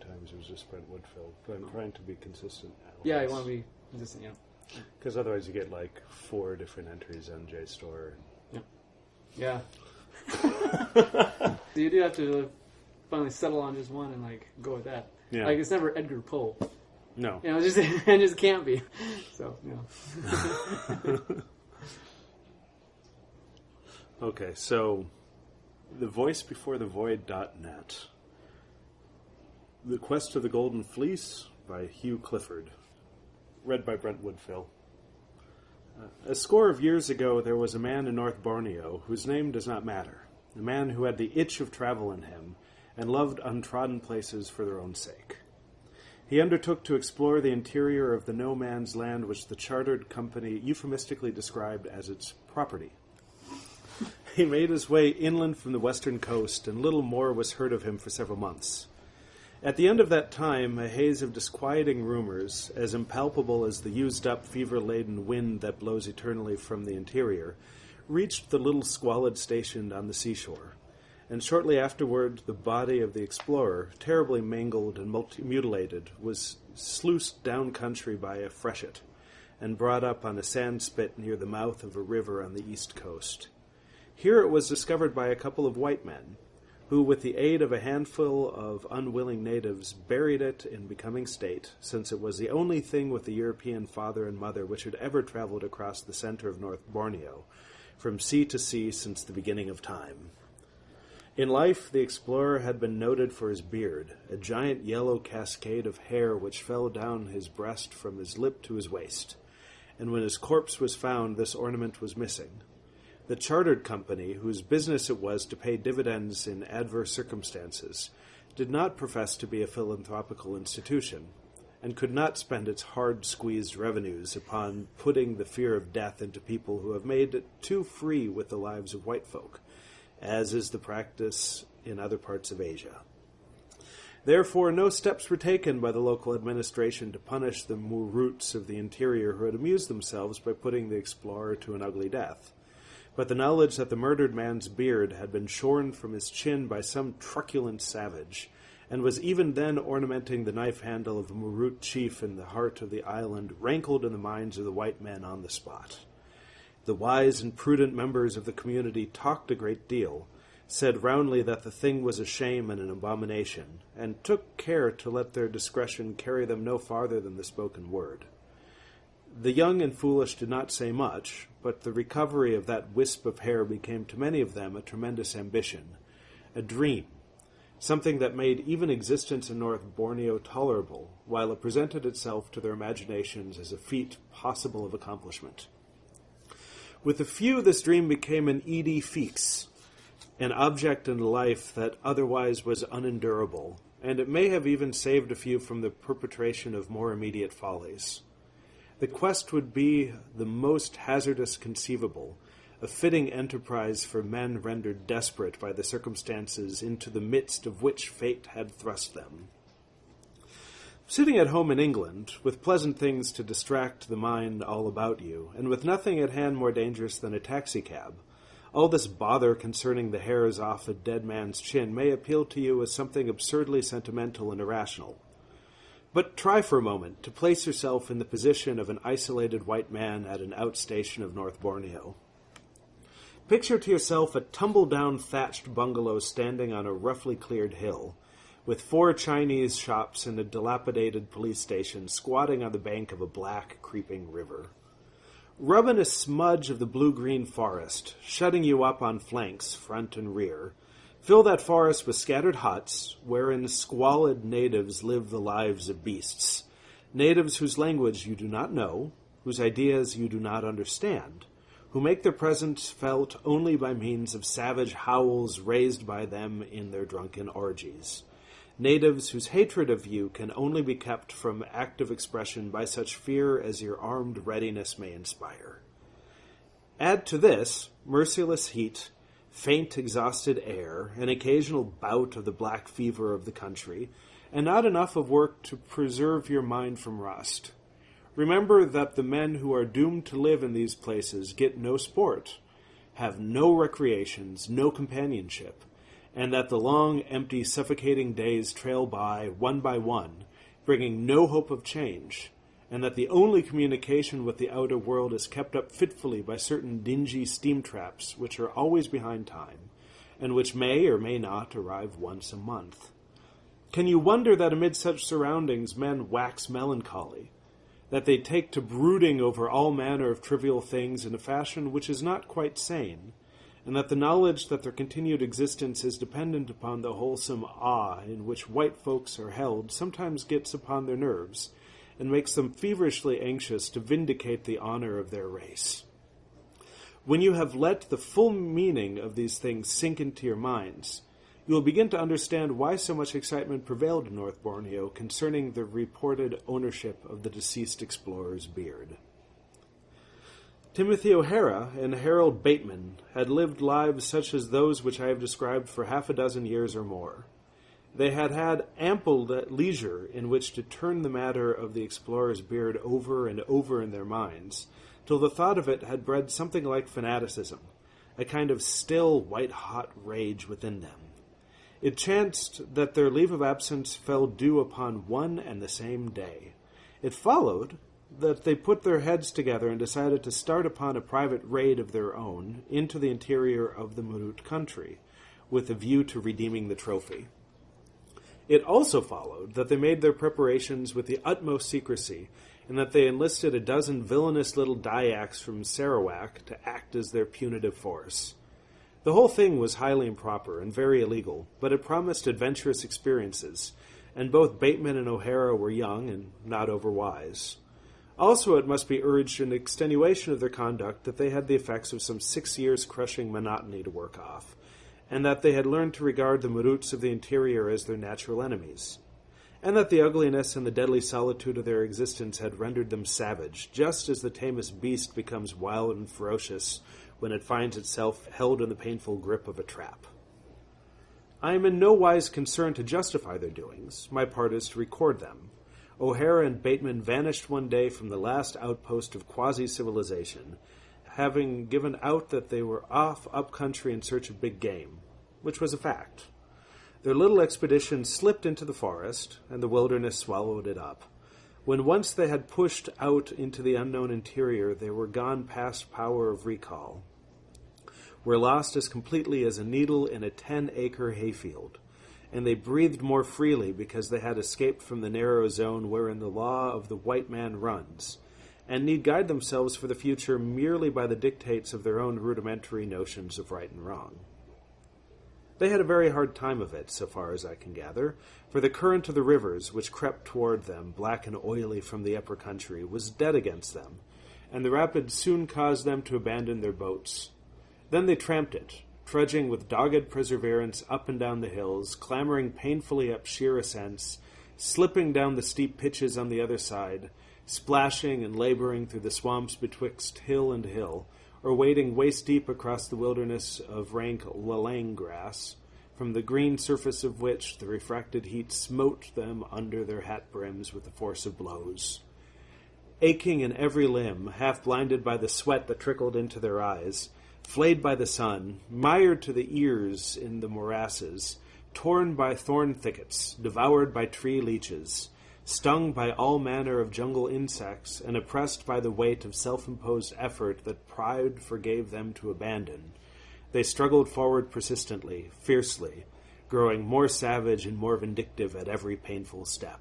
times it was just Brent Woodfill. But I'm trying to be consistent now. Yeah, you want to be consistent, yeah. Because otherwise you get like 4 different entries on JSTOR. Yeah. So you do have to finally settle on just one and like go with that. Yeah. Like it's never Edgar Poe. No. You know, it just can't be. So, you know. Okay, so The Voice Before the Void.net. The Quest of the Golden Fleece by Hugh Clifford. Read by Brent Woodfill. A score of years ago, there was a man in North Borneo whose name does not matter. A man who had the itch of travel in him and loved untrodden places for their own sake. He undertook to explore the interior of the no-man's land which the chartered company euphemistically described as its property. He made his way inland from the western coast, and little more was heard of him for several months. At the end of that time, a haze of disquieting rumors, as impalpable as the used-up, fever-laden wind that blows eternally from the interior, reached the little squalid station on the seashore, and shortly afterward the body of the explorer, terribly mangled and mutilated, was sluiced down country by a freshet, and brought up on a sand spit near the mouth of a river on the east coast. Here it was discovered by a couple of white men, who, with the aid of a handful of unwilling natives, buried it in becoming state, since it was the only thing with the European father and mother which had ever traveled across the center of North Borneo, from sea to sea since the beginning of time. In life, the explorer had been noted for his beard, a giant yellow cascade of hair which fell down his breast from his lip to his waist, and when his corpse was found, this ornament was missing. The chartered company, whose business it was to pay dividends in adverse circumstances, did not profess to be a philanthropical institution, and could not spend its hard-squeezed revenues upon putting the fear of death into people who have made it too free with the lives of white folk, as is the practice in other parts of Asia. Therefore, no steps were taken by the local administration to punish the Muruts of the interior who had amused themselves by putting the explorer to an ugly death. But the knowledge that the murdered man's beard had been shorn from his chin by some truculent savage, and was even then ornamenting the knife handle of a Murut chief in the heart of the island, rankled in the minds of the white men on the spot. The wise and prudent members of the community talked a great deal, said roundly that the thing was a shame and an abomination, and took care to let their discretion carry them no farther than the spoken word. The young and foolish did not say much, but the recovery of that wisp of hair became to many of them a tremendous ambition, a dream, something that made even existence in North Borneo tolerable, while it presented itself to their imaginations as a feat possible of accomplishment. With a few, this dream became an idée fixe, an object in life that otherwise was unendurable, and it may have even saved a few from the perpetration of more immediate follies. The quest would be the most hazardous conceivable, a fitting enterprise for men rendered desperate by the circumstances into the midst of which fate had thrust them. Sitting at home in England, with pleasant things to distract the mind all about you, and with nothing at hand more dangerous than a taxicab, all this bother concerning the hairs off a dead man's chin may appeal to you as something absurdly sentimental and irrational. But try for a moment to place yourself in the position of an isolated white man at an outstation of North Borneo. Picture to yourself a tumble-down thatched bungalow standing on a roughly cleared hill, with 4 Chinese shops and a dilapidated police station squatting on the bank of a black, creeping river. Rub in a smudge of the blue-green forest, shutting you up on flanks, front and rear. Fill that forest with scattered huts, wherein squalid natives live the lives of beasts. Natives whose language you do not know, whose ideas you do not understand, who make their presence felt only by means of savage howls raised by them in their drunken orgies. Natives whose hatred of you can only be kept from active expression by such fear as your armed readiness may inspire. Add to this merciless heat, faint, exhausted air, an occasional bout of the black fever of the country, and not enough of work to preserve your mind from rust. Remember that the men who are doomed to live in these places get no sport, have no recreations, no companionship, and that the long, empty, suffocating days trail by one, bringing no hope of change, and that the only communication with the outer world is kept up fitfully by certain dingy steam traps which are always behind time, and which may or may not arrive once a month. Can you wonder that amid such surroundings men wax melancholy, that they take to brooding over all manner of trivial things in a fashion which is not quite sane, and that the knowledge that their continued existence is dependent upon the wholesome awe in which white folks are held sometimes gets upon their nerves, and makes them feverishly anxious to vindicate the honor of their race? When you have let the full meaning of these things sink into your minds, you will begin to understand why so much excitement prevailed in North Borneo concerning the reported ownership of the deceased explorer's beard. Timothy O'Hara and Harold Bateman had lived lives such as those which I have described for half a dozen years or more. They had had ample leisure in which to turn the matter of the explorer's beard over and over in their minds, till the thought of it had bred something like fanaticism, a kind of still, white-hot rage within them. It chanced that their leave of absence fell due upon one and the same day. It followed that they put their heads together and decided to start upon a private raid of their own into the interior of the Murut country, with a view to redeeming the trophy. It also followed that they made their preparations with the utmost secrecy, and that they enlisted a dozen villainous little Dyaks from Sarawak to act as their punitive force. The whole thing was highly improper and very illegal, but it promised adventurous experiences, and both Bateman and O'Hara were young and not overwise. Also, it must be urged in extenuation of their conduct that they had the effects of some 6 years' crushing monotony to work off, and that they had learned to regard the Muruts of the interior as their natural enemies, and that the ugliness and the deadly solitude of their existence had rendered them savage, just as the tamest beast becomes wild and ferocious when it finds itself held in the painful grip of a trap. I am in no wise concerned to justify their doings. My part is to record them. O'Hara and Bateman vanished one day from the last outpost of quasi-civilization, having given out that they were off up-country in search of big game, which was a fact. Their little expedition slipped into the forest, and the wilderness swallowed it up. When once they had pushed out into the unknown interior, they were gone past power of recall, were lost as completely as a needle in a 10-acre hayfield, and they breathed more freely because they had escaped from the narrow zone wherein the law of the white man runs, and need guide themselves for the future merely by the dictates of their own rudimentary notions of right and wrong. They had a very hard time of it, so far as I can gather, for the current of the rivers, which crept toward them, black and oily from the upper country, was dead against them, and the rapids soon caused them to abandon their boats. Then they tramped it, trudging with dogged perseverance up and down the hills, clambering painfully up sheer ascents, slipping down the steep pitches on the other side, splashing and laboring through the swamps betwixt hill and hill, or wading waist-deep across the wilderness of rank lalang grass, from the green surface of which the refracted heat smote them under their hat brims with the force of blows. Aching in every limb, half blinded by the sweat that trickled into their eyes, flayed by the sun, mired to the ears in the morasses, torn by thorn thickets, devoured by tree leeches, stung by all manner of jungle insects, and oppressed by the weight of self-imposed effort that pride forgave them to abandon, they struggled forward persistently, fiercely, growing more savage and more vindictive at every painful step.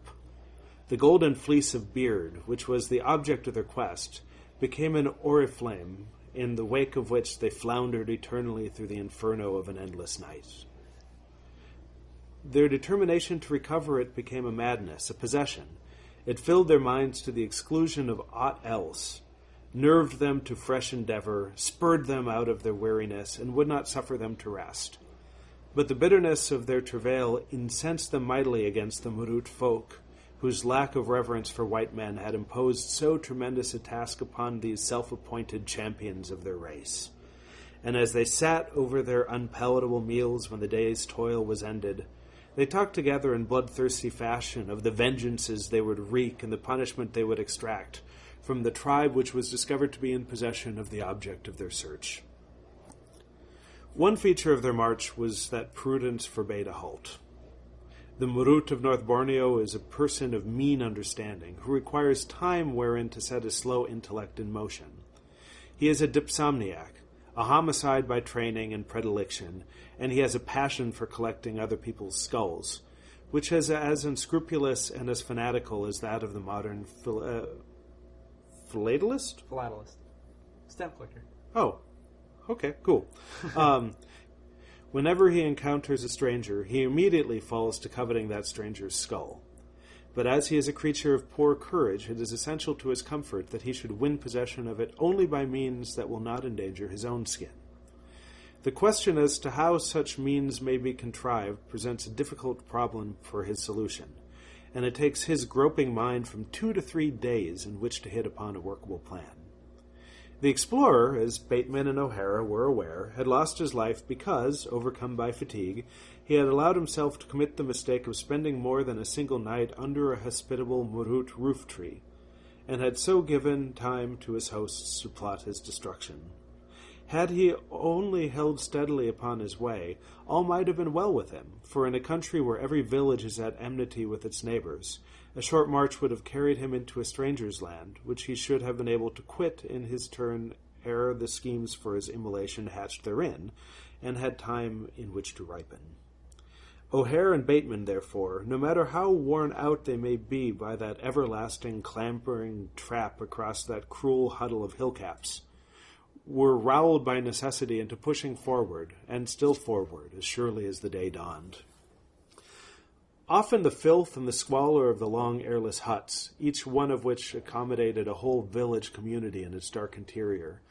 The golden fleece of beard, which was the object of their quest, became an oriflamme, in the wake of which they floundered eternally through the inferno of an endless night. Their determination to recover it became a madness, a possession. It filled their minds to the exclusion of aught else, nerved them to fresh endeavor, spurred them out of their weariness, and would not suffer them to rest. But the bitterness of their travail incensed them mightily against the Murut folk, whose lack of reverence for white men had imposed so tremendous a task upon these self-appointed champions of their race. And as they sat over their unpalatable meals when the day's toil was ended, they talked together in bloodthirsty fashion of the vengeances they would wreak and the punishment they would extract from the tribe which was discovered to be in possession of the object of their search. One feature of their march was that prudence forbade a halt. The Murut of North Borneo is a person of mean understanding, who requires time wherein to set his slow intellect in motion. He is a dipsomniac, a homicide by training and predilection, and he has a passion for collecting other people's skulls, which is as unscrupulous and as fanatical as that of the modern philatelist? Philatelist. Stamp collector. Oh, okay, cool. Whenever he encounters a stranger, he immediately falls to coveting that stranger's skull. But as he is a creature of poor courage, it is essential to his comfort that he should win possession of it only by means that will not endanger his own skin. The question as to how such means may be contrived presents a difficult problem for his solution, and it takes his groping mind from 2 to 3 days in which to hit upon a workable plan. The explorer, as Bateman and O'Hara were aware, had lost his life because, overcome by fatigue, he had allowed himself to commit the mistake of spending more than a single night under a hospitable Murut roof tree, and had so given time to his hosts to plot his destruction. Had he only held steadily upon his way, all might have been well with him, for in a country where every village is at enmity with its neighbors, a short march would have carried him into a stranger's land, which he should have been able to quit in his turn ere the schemes for his immolation hatched therein, and had time in which to ripen. O'Hare and Bateman, therefore, no matter how worn out they may be by that everlasting clambering trap across that cruel huddle of hillcaps, were rowelled by necessity into pushing forward, and still forward, as surely as the day dawned. Often the filth and the squalor of the long airless huts, each one of which accommodated a whole village community in its dark interior,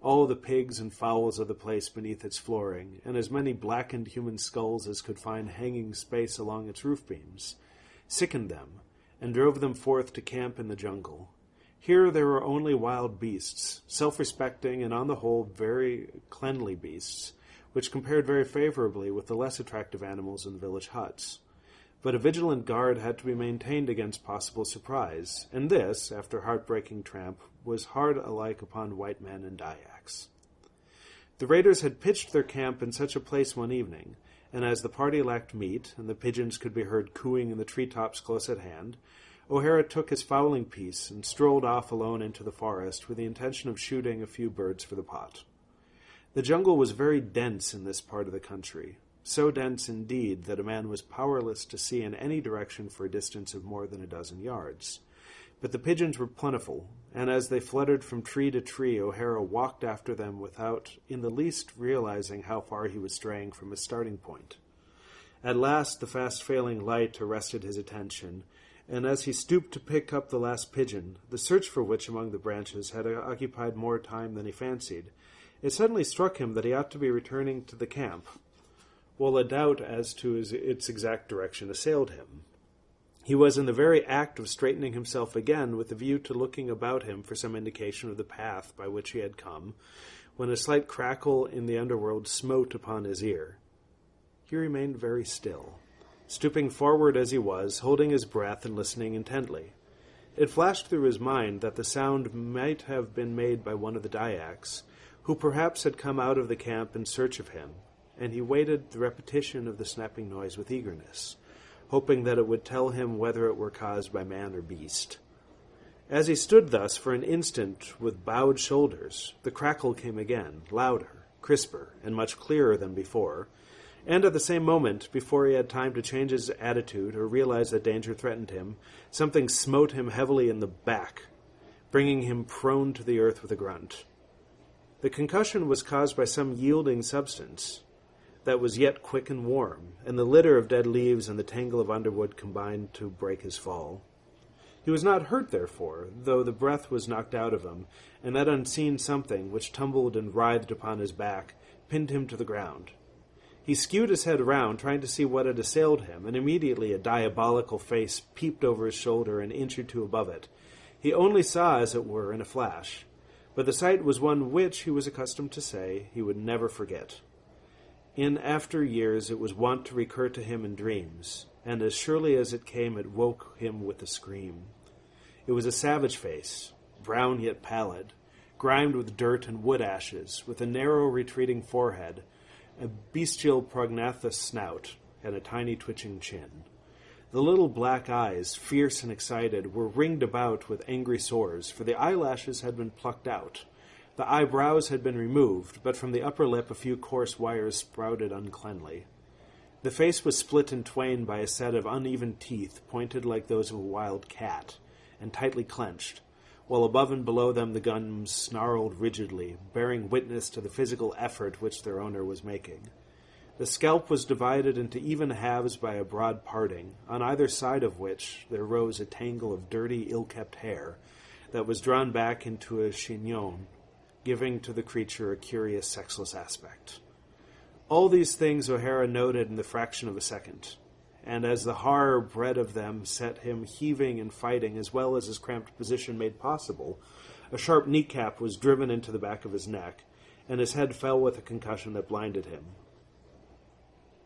all the pigs and fowls of the place beneath its flooring, and as many blackened human skulls as could find hanging space along its roof beams, sickened them, and drove them forth to camp in the jungle. Here there were only wild beasts, self-respecting and on the whole very cleanly beasts, which compared very favorably with the less attractive animals in the village huts. But a vigilant guard had to be maintained against possible surprise, and this, after heartbreaking tramp, was hard alike upon white men and Dyaks. The raiders had pitched their camp in such a place one evening, and as the party lacked meat, and the pigeons could be heard cooing in the treetops close at hand, O'Hara took his fowling piece and strolled off alone into the forest with the intention of shooting a few birds for the pot. The jungle was very dense in this part of the country, so dense indeed that a man was powerless to see in any direction for a distance of more than 12 yards. But the pigeons were plentiful, and as they fluttered from tree to tree, O'Hara walked after them without in the least realizing how far he was straying from his starting point. At last the fast-failing light arrested his attention, and as he stooped to pick up the last pigeon, the search for which among the branches had occupied more time than he fancied, it suddenly struck him that he ought to be returning to the camp, while a doubt as to its exact direction assailed him. He was in the very act of straightening himself again with a view to looking about him for some indication of the path by which he had come, when a slight crackle in the underworld smote upon his ear. He remained very still, stooping forward as he was, holding his breath and listening intently. It flashed through his mind that the sound might have been made by one of the Dyaks, who perhaps had come out of the camp in search of him, and he waited the repetition of the snapping noise with eagerness, hoping that it would tell him whether it were caused by man or beast. As he stood thus for an instant with bowed shoulders, the crackle came again, louder, crisper, and much clearer than before, and at the same moment, before he had time to change his attitude or realize that danger threatened him, something smote him heavily in the back, bringing him prone to the earth with a grunt. The concussion was caused by some yielding substance that was yet quick and warm, and the litter of dead leaves and the tangle of underwood combined to break his fall. He was not hurt, therefore, though the breath was knocked out of him, and that unseen something, which tumbled and writhed upon his back, pinned him to the ground. He skewed his head round, trying to see what had assailed him, and immediately a diabolical face peeped over his shoulder an inch or two above it. He only saw, as it were, in a flash, but the sight was one which, he was accustomed to say, he would never forget. In after years it was wont to recur to him in dreams, and as surely as it came it woke him with a scream. It was a savage face, brown yet pallid, grimed with dirt and wood ashes, with a narrow retreating forehead, a bestial prognathous snout, and a tiny twitching chin. The little black eyes, fierce and excited, were ringed about with angry sores, for the eyelashes had been plucked out. The eyebrows had been removed, but from the upper lip a few coarse wires sprouted uncleanly. The face was split in twain by a set of uneven teeth, pointed like those of a wild cat, and tightly clenched, while above and below them the gums snarled rigidly, bearing witness to the physical effort which their owner was making. The scalp was divided into even halves by a broad parting, on either side of which there rose a tangle of dirty, ill-kept hair that was drawn back into a chignon, giving to the creature a curious, sexless aspect. All these things O'Hara noted in the fraction of a second, and as the horror bred of them set him heaving and fighting as well as his cramped position made possible, a sharp kneecap was driven into the back of his neck, and his head fell with a concussion that blinded him.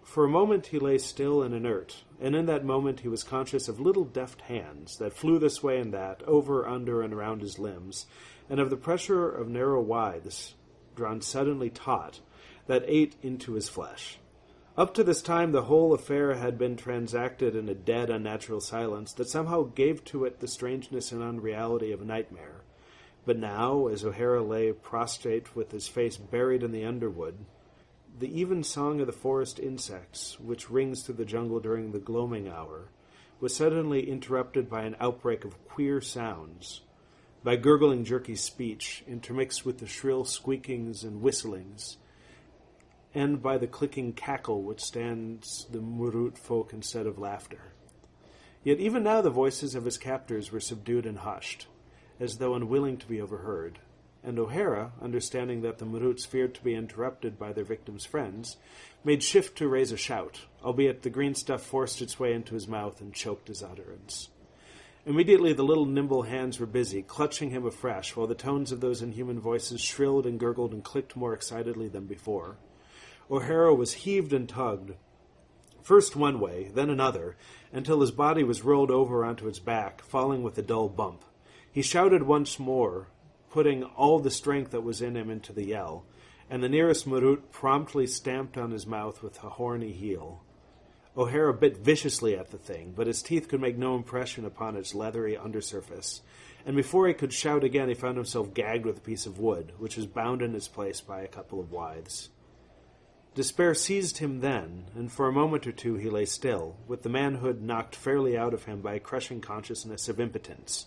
For a moment he lay still and inert, and in that moment he was conscious of little deft hands that flew this way and that, over, under, and around his limbs, and of the pressure of narrow withes, drawn suddenly taut, that ate into his flesh. Up to this time the whole affair had been transacted in a dead, unnatural silence that somehow gave to it the strangeness and unreality of a nightmare. But now, as O'Hara lay prostrate with his face buried in the underwood, the even song of the forest insects, which rings through the jungle during the gloaming hour, was suddenly interrupted by an outbreak of queer sounds, by gurgling jerky speech, intermixed with the shrill squeakings and whistlings, and by the clicking cackle which stands the Murut folk instead of laughter. Yet even now the voices of his captors were subdued and hushed, as though unwilling to be overheard, and O'Hara, understanding that the Muruts feared to be interrupted by their victim's friends, made shift to raise a shout, albeit the green stuff forced its way into his mouth and choked his utterance. Immediately the little nimble hands were busy, clutching him afresh, while the tones of those inhuman voices shrilled and gurgled and clicked more excitedly than before. O'Hara was heaved and tugged, first one way, then another, until his body was rolled over onto its back, falling with a dull bump. He shouted once more, putting all the strength that was in him into the yell, and the nearest Murut promptly stamped on his mouth with a horny heel. O'Hara bit viciously at the thing, but his teeth could make no impression upon its leathery undersurface, and before he could shout again he found himself gagged with a piece of wood, which was bound in its place by a couple of withes. Despair seized him then, and for a moment or two he lay still, with the manhood knocked fairly out of him by a crushing consciousness of impotence,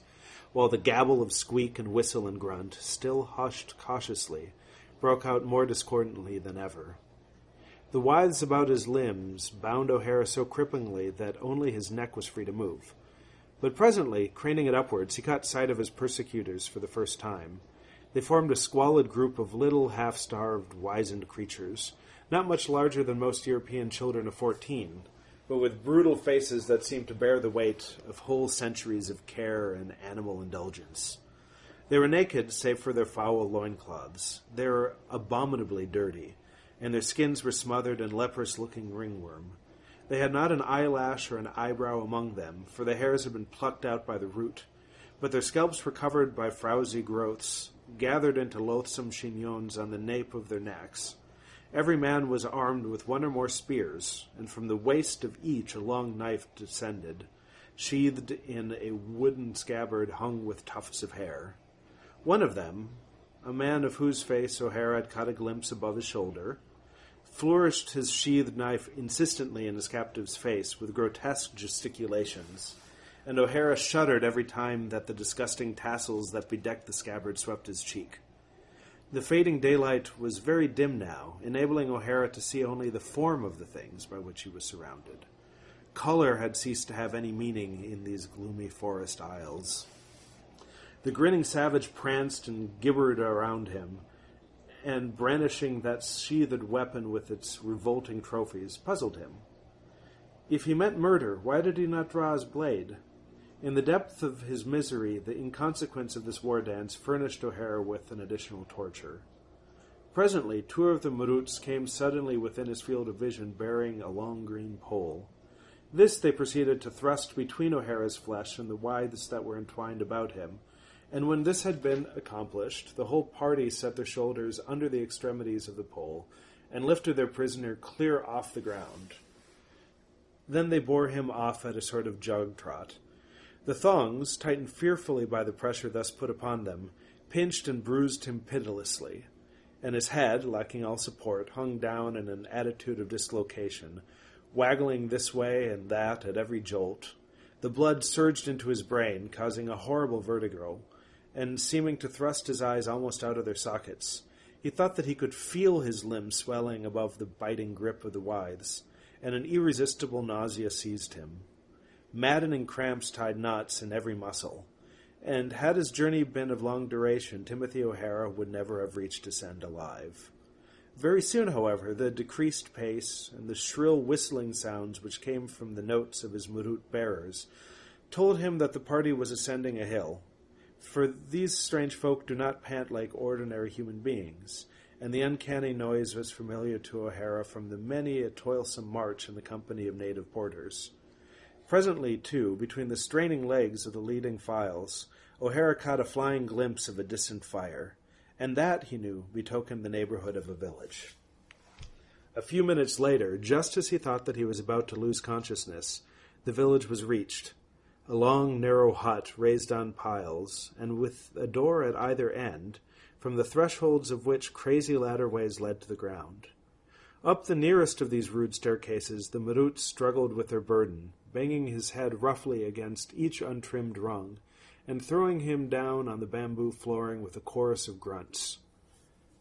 while the gabble of squeak and whistle and grunt, still hushed cautiously, broke out more discordantly than ever. The withes about his limbs bound O'Hara so cripplingly that only his neck was free to move. But presently, craning it upwards, he caught sight of his persecutors for the first time. They formed a squalid group of little, half-starved, wizened creatures, not much larger than most European children of 14, but with brutal faces that seemed to bear the weight of whole centuries of care and animal indulgence. They were naked, save for their foul loincloths. They were abominably dirty, and their skins were smothered in leprous-looking ringworm. They had not an eyelash or an eyebrow among them, for the hairs had been plucked out by the root, but their scalps were covered by frowsy growths, gathered into loathsome chignons on the nape of their necks. Every man was armed with one or more spears, and from the waist of each a long knife descended, sheathed in a wooden scabbard hung with tufts of hair. One of them, a man of whose face O'Hara had caught a glimpse above his shoulder, flourished his sheathed knife insistently in his captive's face with grotesque gesticulations, and O'Hara shuddered every time that the disgusting tassels that bedecked the scabbard swept his cheek. The fading daylight was very dim now, enabling O'Hara to see only the form of the things by which he was surrounded. Color had ceased to have any meaning in these gloomy forest aisles. The grinning savage pranced and gibbered around him, and brandishing that sheathed weapon with its revolting trophies, puzzled him. If he meant murder, why did he not draw his blade? In the depth of his misery, the inconsequence of this war dance furnished O'Hara with an additional torture. Presently, two of the Muruts came suddenly within his field of vision, bearing a long green pole. This they proceeded to thrust between O'Hara's flesh and the withes that were entwined about him, and when this had been accomplished, the whole party set their shoulders under the extremities of the pole, and lifted their prisoner clear off the ground. Then they bore him off at a sort of jog-trot. The thongs, tightened fearfully by the pressure thus put upon them, pinched and bruised him pitilessly, and his head, lacking all support, hung down in an attitude of dislocation, waggling this way and that at every jolt. The blood surged into his brain, causing a horrible vertigo, and seeming to thrust his eyes almost out of their sockets. He thought that he could feel his limbs swelling above the biting grip of the withes, and an irresistible nausea seized him. Maddening cramps tied knots in every muscle, and had his journey been of long duration, Timothy O'Hara would never have reached his end alive. Very soon, however, the decreased pace and the shrill whistling sounds which came from the notes of his Murut bearers told him that the party was ascending a hill, for these strange folk do not pant like ordinary human beings, and the uncanny noise was familiar to O'Hara from the many a toilsome march in the company of native porters. Presently, too, between the straining legs of the leading files, O'Hara caught a flying glimpse of a distant fire, and that, he knew, betokened the neighborhood of a village. A few minutes later, just as he thought that he was about to lose consciousness, the village was reached. A long, narrow hut raised on piles, and with a door at either end, from the thresholds of which crazy ladderways led to the ground. Up the nearest of these rude staircases the Murut struggled with their burden, banging his head roughly against each untrimmed rung, and throwing him down on the bamboo flooring with a chorus of grunts.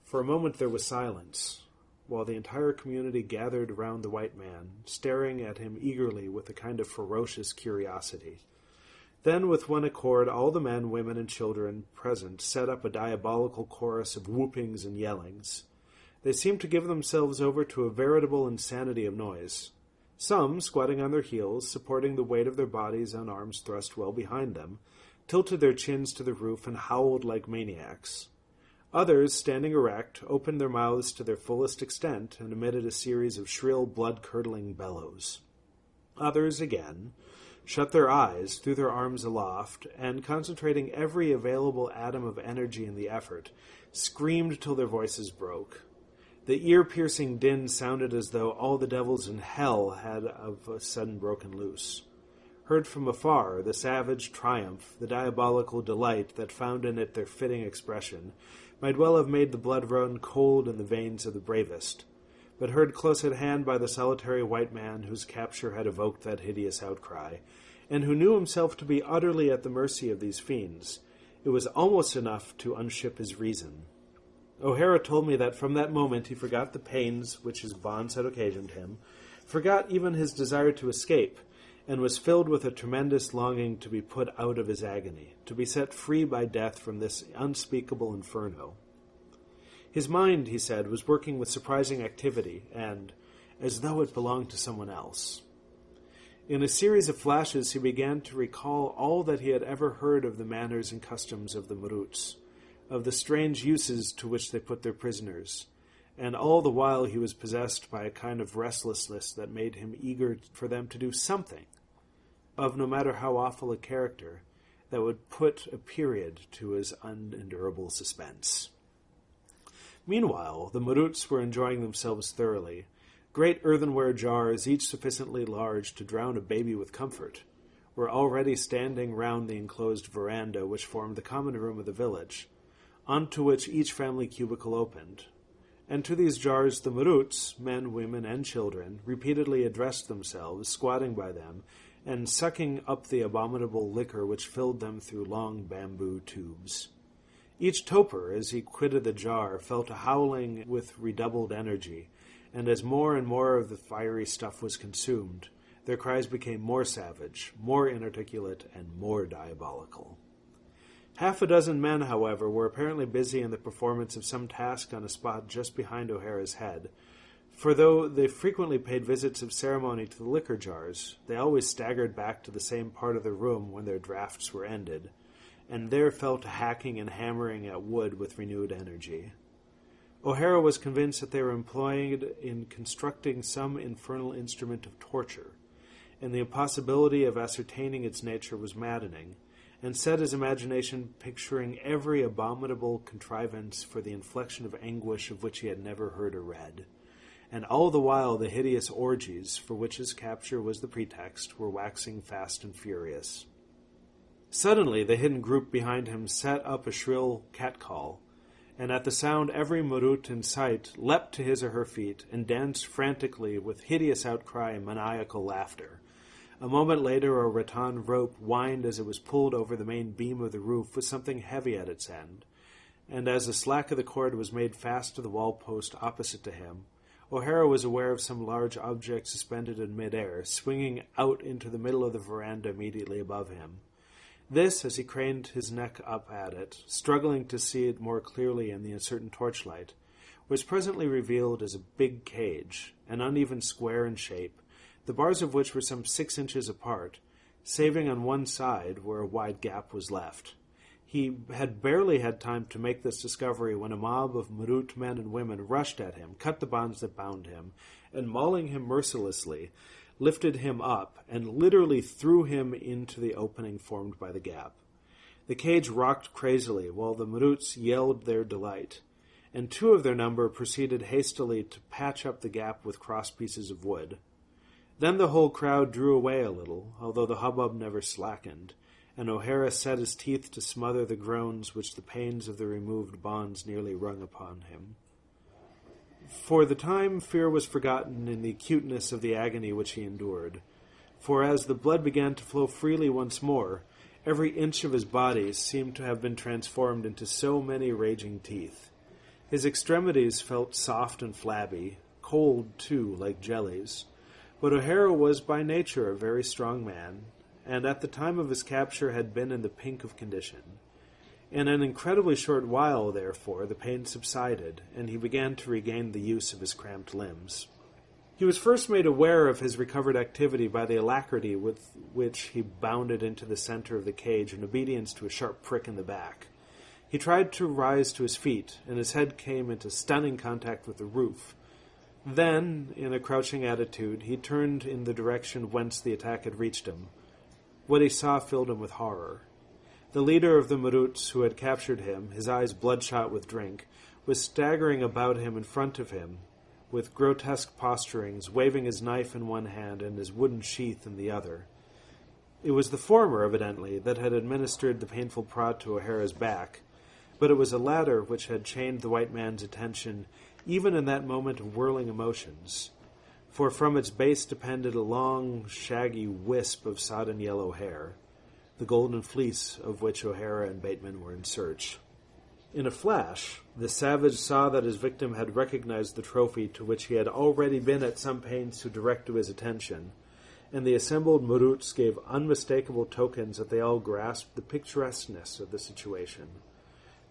For a moment there was silence, while the entire community gathered around the white man, staring at him eagerly with a kind of ferocious curiosity. Then, with one accord, all the men, women, and children present set up a diabolical chorus of whoopings and yellings. They seemed to give themselves over to a veritable insanity of noise. Some, squatting on their heels, supporting the weight of their bodies on arms thrust well behind them, tilted their chins to the roof and howled like maniacs. Others, standing erect, opened their mouths to their fullest extent and emitted a series of shrill, blood-curdling bellows. Others, again, shut their eyes, threw their arms aloft, and, concentrating every available atom of energy in the effort, screamed till their voices broke. The ear-piercing din sounded as though all the devils in hell had of a sudden broken loose. Heard from afar, the savage triumph, the diabolical delight that found in it their fitting expression, might well have made the blood run cold in the veins of the bravest, but heard close at hand by the solitary white man whose capture had evoked that hideous outcry, and who knew himself to be utterly at the mercy of these fiends, it was almost enough to unship his reason. O'Hara told me that from that moment he forgot the pains which his bonds had occasioned him, forgot even his desire to escape, and was filled with a tremendous longing to be put out of his agony, to be set free by death from this unspeakable inferno. His mind, he said, was working with surprising activity, and as though it belonged to someone else. In a series of flashes he began to recall all that he had ever heard of the manners and customs of the Muruts, of the strange uses to which they put their prisoners, and all the while he was possessed by a kind of restlessness that made him eager for them to do something, of no matter how awful a character, that would put a period to his unendurable suspense. Meanwhile, the Muruts were enjoying themselves thoroughly. Great earthenware jars, each sufficiently large to drown a baby with comfort, were already standing round the enclosed veranda which formed the common room of the village, onto which each family cubicle opened. And to these jars the Muruts, men, women, and children, repeatedly addressed themselves, squatting by them, and sucking up the abominable liquor which filled them through long bamboo tubes. Each toper, as he quitted the jar, fell to howling with redoubled energy, and as more and more of the fiery stuff was consumed, their cries became more savage, more inarticulate, and more diabolical. Half a dozen men, however, were apparently busy in the performance of some task on a spot just behind O'Hara's head, for though they frequently paid visits of ceremony to the liquor jars, they always staggered back to the same part of the room when their draughts were ended, and there fell to hacking and hammering at wood with renewed energy. O'Hara was convinced that they were employed in constructing some infernal instrument of torture, and the impossibility of ascertaining its nature was maddening, and set his imagination picturing every abominable contrivance for the infliction of anguish of which he had never heard or read. and all the while the hideous orgies, for which his capture was the pretext, were waxing fast and furious. Suddenly the hidden group behind him set up a shrill catcall, and at the sound every Marut in sight leapt to his or her feet and danced frantically with hideous outcry and maniacal laughter. A moment later a rattan rope whined as it was pulled over the main beam of the roof with something heavy at its end, and as the slack of the cord was made fast to the wall post opposite to him, O'Hara was aware of some large object suspended in mid-air, swinging out into the middle of the veranda immediately above him. This, as he craned his neck up at it, struggling to see it more clearly in the uncertain torchlight, was presently revealed as a big cage, an uneven square in shape, the bars of which were some 6 inches apart, saving on one side where a wide gap was left. He had barely had time to make this discovery when a mob of Marut men and women rushed at him, cut the bonds that bound him, and mauling him mercilessly, lifted him up and literally threw him into the opening formed by the gap. The cage rocked crazily while the Maruts yelled their delight, and 2 of their number proceeded hastily to patch up the gap with cross pieces of wood. Then the whole crowd drew away a little, although the hubbub never slackened, and O'Hara set his teeth to smother the groans which the pains of the removed bonds nearly wrung upon him. For the time fear was forgotten in the acuteness of the agony which he endured, for as the blood began to flow freely once more, every inch of his body seemed to have been transformed into so many raging teeth. His extremities felt soft and flabby, cold, too, like jellies, but O'Hara was by nature a very strong man, and at the time of his capture had been in the pink of condition. In an incredibly short while, therefore, the pain subsided, and he began to regain the use of his cramped limbs. He was first made aware of his recovered activity by the alacrity with which he bounded into the center of the cage in obedience to a sharp prick in the back. He tried to rise to his feet, and his head came into stunning contact with the roof. Then, in a crouching attitude, he turned in the direction whence the attack had reached him. What he saw filled him with horror. The leader of the Maruts who had captured him, his eyes bloodshot with drink, was staggering about him in front of him, with grotesque posturings, waving his knife in one hand and his wooden sheath in the other. It was the former, evidently, that had administered the painful prod to O'Hara's back, but it was the latter which had chained the white man's attention, even in that moment of whirling emotions, for from its base depended a long, shaggy wisp of sodden yellow hair, the golden fleece of which O'Hara and Bateman were in search. In a flash, the savage saw that his victim had recognized the trophy to which he had already been at some pains to direct to his attention, and the assembled Maruts gave unmistakable tokens that they all grasped the picturesqueness of the situation.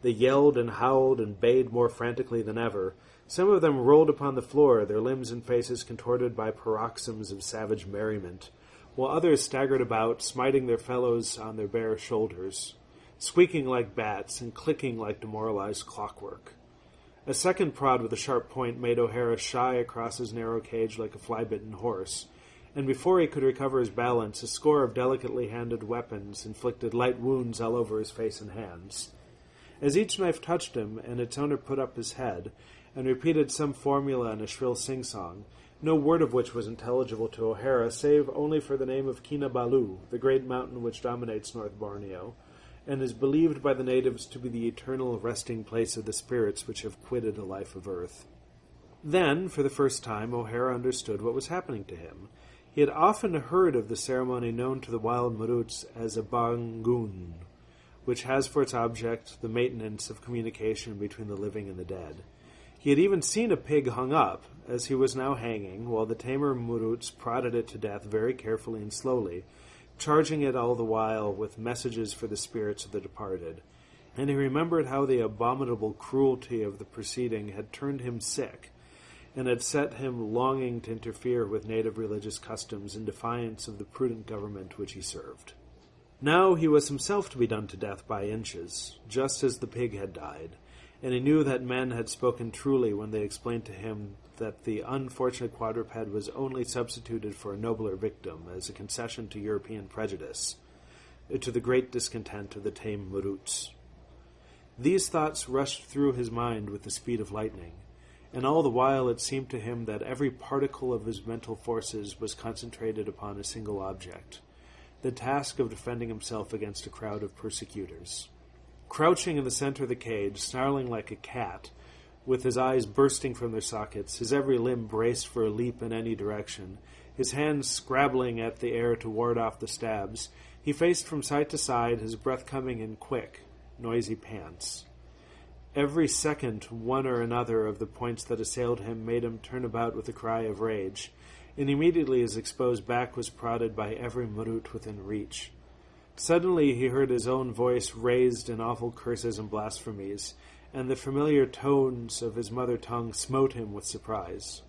They yelled and howled and bayed more frantically than ever. Some of them rolled upon the floor, their limbs and faces contorted by paroxysms of savage merriment, while others staggered about, smiting their fellows on their bare shoulders, squeaking like bats and clicking like demoralized clockwork. A second prod with a sharp point made O'Hara shy across his narrow cage like a fly-bitten horse, and before he could recover his balance, a score of delicately handled weapons inflicted light wounds all over his face and hands. As each knife touched him, and its owner put up his head, and repeated some formula in a shrill sing-song, no word of which was intelligible to O'Hara, save only for the name of Kinabalu, the great mountain which dominates North Borneo, and is believed by the natives to be the eternal resting place of the spirits which have quitted a life of earth. Then, for the first time, O'Hara understood what was happening to him. He had often heard of the ceremony known to the wild Maruts as a bangun, which has for its object the maintenance of communication between the living and the dead. He had even seen a pig hung up, as he was now hanging, while the tamer Maruts prodded it to death very carefully and slowly, charging it all the while with messages for the spirits of the departed. And he remembered how the abominable cruelty of the proceeding had turned him sick, and had set him longing to interfere with native religious customs in defiance of the prudent government which he served. Now he was himself to be done to death by inches, just as the pig had died, and he knew that men had spoken truly when they explained to him that the unfortunate quadruped was only substituted for a nobler victim as a concession to European prejudice, to the great discontent of the tame Maruts. These thoughts rushed through his mind with the speed of lightning, and all the while it seemed to him that every particle of his mental forces was concentrated upon a single object, the task of defending himself against a crowd of persecutors. Crouching in the center of the cage, snarling like a cat, with his eyes bursting from their sockets, his every limb braced for a leap in any direction, his hands scrabbling at the air to ward off the stabs, he faced from side to side, his breath coming in quick, noisy pants. Every second, one or another of the points that assailed him made him turn about with a cry of rage, and immediately his exposed back was prodded by every Marut within reach. Suddenly he heard his own voice raised in awful curses and blasphemies, and the familiar tones of his mother tongue smote him with surprise.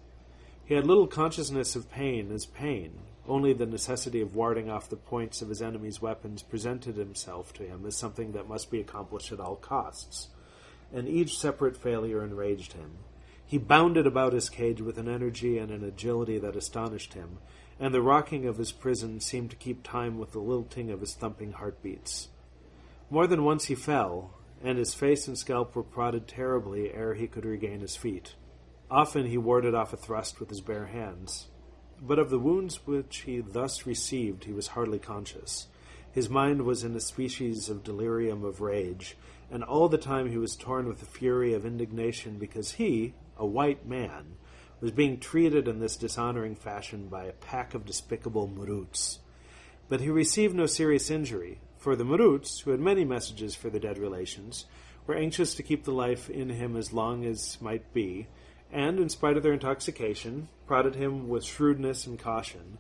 He had little consciousness of pain as pain. Only the necessity of warding off the points of his enemy's weapons presented himself to him as something that must be accomplished at all costs, and each separate failure enraged him. He bounded about his cage with an energy and an agility that astonished him, and the rocking of his prison seemed to keep time with the lilting of his thumping heartbeats. More than once he fell, and his face and scalp were prodded terribly ere he could regain his feet. Often he warded off a thrust with his bare hands. But of the wounds which he thus received he was hardly conscious. His mind was in a species of delirium of rage, and all the time he was torn with a fury of indignation because he, a white man, was being treated in this dishonoring fashion by a pack of despicable Maruts. But he received no serious injury, for the Maruts, who had many messages for their dead relations, were anxious to keep the life in him as long as might be, and, in spite of their intoxication, prodded him with shrewdness and caution.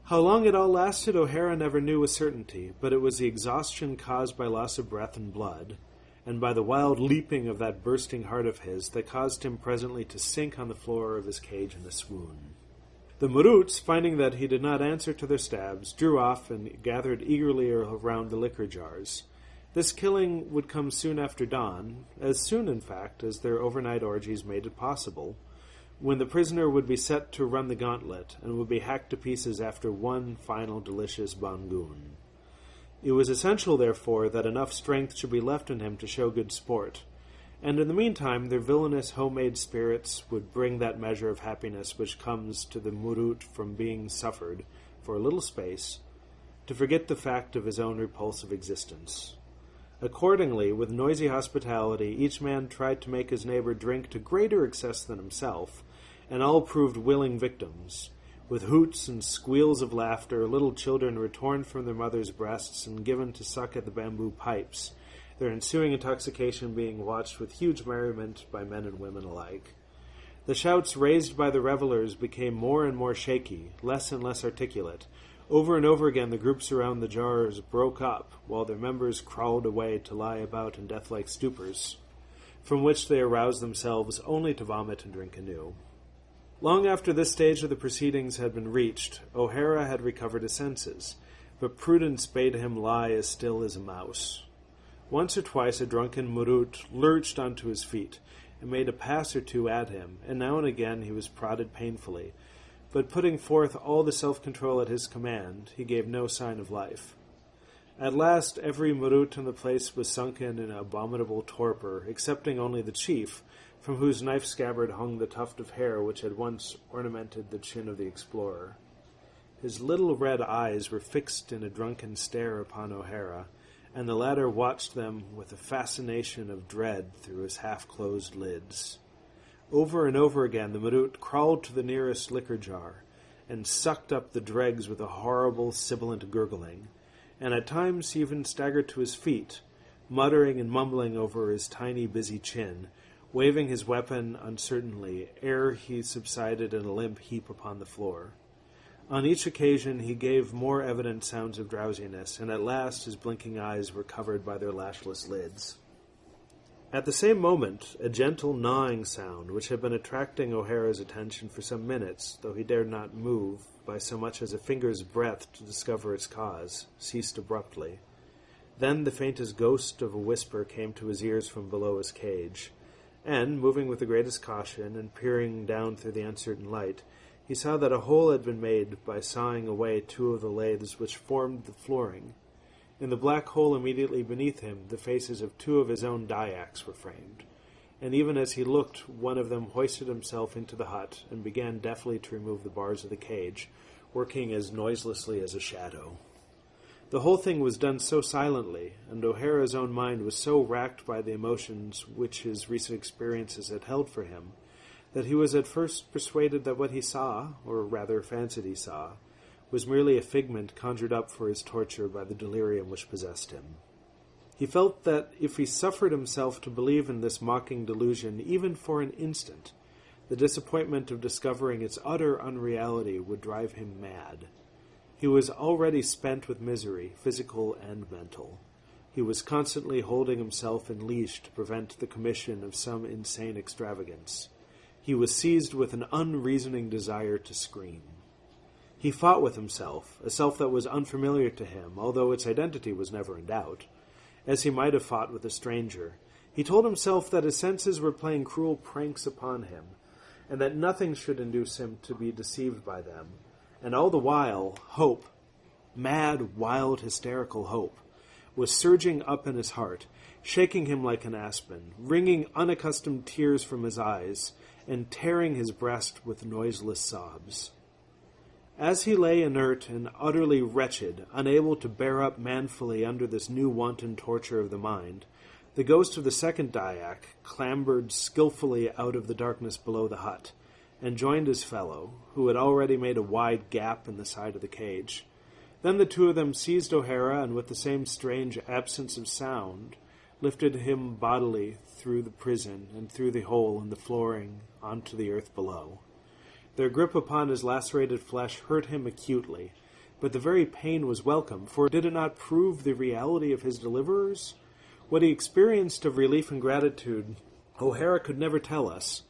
How long it all lasted O'Hara never knew with certainty, but it was the exhaustion caused by loss of breath and blood, and by the wild leaping of that bursting heart of his, that caused him presently to sink on the floor of his cage in a swoon. The Maruts, finding that he did not answer to their stabs, drew off and gathered eagerly around the liquor jars. This killing would come soon after dawn, as soon, in fact, as their overnight orgies made it possible, when the prisoner would be set to run the gauntlet and would be hacked to pieces after one final delicious bangoon. It was essential, therefore, that enough strength should be left in him to show good sport, and in the meantime their villainous homemade spirits would bring that measure of happiness which comes to the Murut from being suffered, for a little space, to forget the fact of his own repulsive existence. Accordingly, with noisy hospitality, each man tried to make his neighbor drink to greater excess than himself, and all proved willing victims. With hoots and squeals of laughter, little children were torn from their mothers' breasts and given to suck at the bamboo pipes, their ensuing intoxication being watched with huge merriment by men and women alike. The shouts raised by the revelers became more and more shaky, less and less articulate. Over and over again the groups around the jars broke up, while their members crawled away to lie about in death-like stupors, from which they aroused themselves only to vomit and drink anew. Long after this stage of the proceedings had been reached, O'Hara had recovered his senses, but prudence bade him lie as still as a mouse. Once or twice a drunken Murut lurched onto his feet, and made a pass or two at him, and now and again he was prodded painfully, but putting forth all the self-control at his command, he gave no sign of life. At last every Murut in the place was sunken in abominable torpor, excepting only the chief, from whose knife scabbard hung the tuft of hair which had once ornamented the chin of the explorer. His little red eyes were fixed in a drunken stare upon O'Hara, and the latter watched them with a fascination of dread through his half-closed lids. Over and over again the Murut crawled to the nearest liquor jar, and sucked up the dregs with a horrible, sibilant gurgling, and at times he even staggered to his feet, muttering and mumbling over his tiny, busy chin, waving his weapon uncertainly, ere he subsided in a limp heap upon the floor. On each occasion he gave more evident sounds of drowsiness, and at last his blinking eyes were covered by their lashless lids. At the same moment, a gentle gnawing sound, which had been attracting O'Hara's attention for some minutes, though he dared not move by so much as a finger's breadth to discover its cause, ceased abruptly. Then the faintest ghost of a whisper came to his ears from below his cage, and, moving with the greatest caution, and peering down through the uncertain light, he saw that a hole had been made by sawing away two of the laths which formed the flooring. In the black hole immediately beneath him, the faces of two of his own Dyaks were framed, and even as he looked, one of them hoisted himself into the hut and began deftly to remove the bars of the cage, working as noiselessly as a shadow. The whole thing was done so silently, and O'Hara's own mind was so racked by the emotions which his recent experiences had held for him, that he was at first persuaded that what he saw, or rather fancied he saw, was merely a figment conjured up for his torture by the delirium which possessed him. He felt that if he suffered himself to believe in this mocking delusion even for an instant, the disappointment of discovering its utter unreality would drive him mad. He was already spent with misery, physical and mental. He was constantly holding himself in leash to prevent the commission of some insane extravagance. He was seized with an unreasoning desire to scream. He fought with himself, a self that was unfamiliar to him, although its identity was never in doubt, as he might have fought with a stranger. He told himself that his senses were playing cruel pranks upon him, and that nothing should induce him to be deceived by them. And all the while, hope, mad, wild, hysterical hope, was surging up in his heart, shaking him like an aspen, wringing unaccustomed tears from his eyes, and tearing his breast with noiseless sobs. As he lay inert and utterly wretched, unable to bear up manfully under this new wanton torture of the mind, the ghost of the second Dyak clambered skilfully out of the darkness below the hut, and joined his fellow, who had already made a wide gap in the side of the cage. Then the two of them seized O'Hara, and with the same strange absence of sound, lifted him bodily through the prison and through the hole in the flooring onto the earth below. Their grip upon his lacerated flesh hurt him acutely, but the very pain was welcome, for did it not prove the reality of his deliverers? What he experienced of relief and gratitude, O'Hara could never tell us,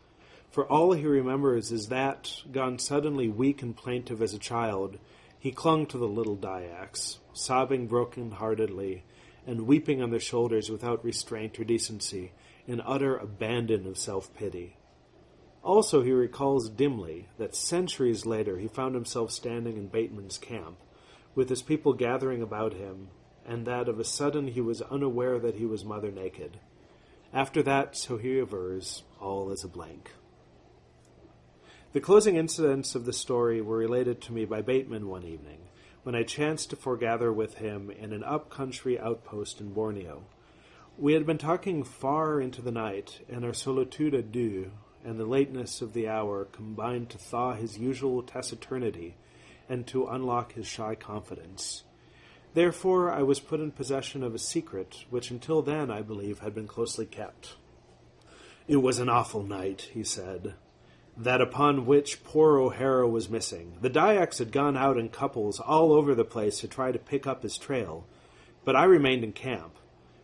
for all he remembers is that, gone suddenly weak and plaintive as a child, he clung to the little Dyaks, sobbing broken-heartedly, and weeping on their shoulders without restraint or decency, in utter abandon of self-pity. Also he recalls dimly that centuries later he found himself standing in Bateman's camp, with his people gathering about him, and that of a sudden he was unaware that he was mother naked. After that, so he avers, all is a blank. The closing incidents of the story were related to me by Bateman one evening, when I chanced to foregather with him in an up-country outpost in Borneo. We had been talking far into the night, and our solitude à deux and the lateness of the hour combined to thaw his usual taciturnity and to unlock his shy confidence. Therefore I was put in possession of a secret which until then, I believe, had been closely kept. "It was an awful night," he said, "that upon which poor O'Hara was missing. The Dyaks had gone out in couples all over the place to try to pick up his trail, but I remained in camp,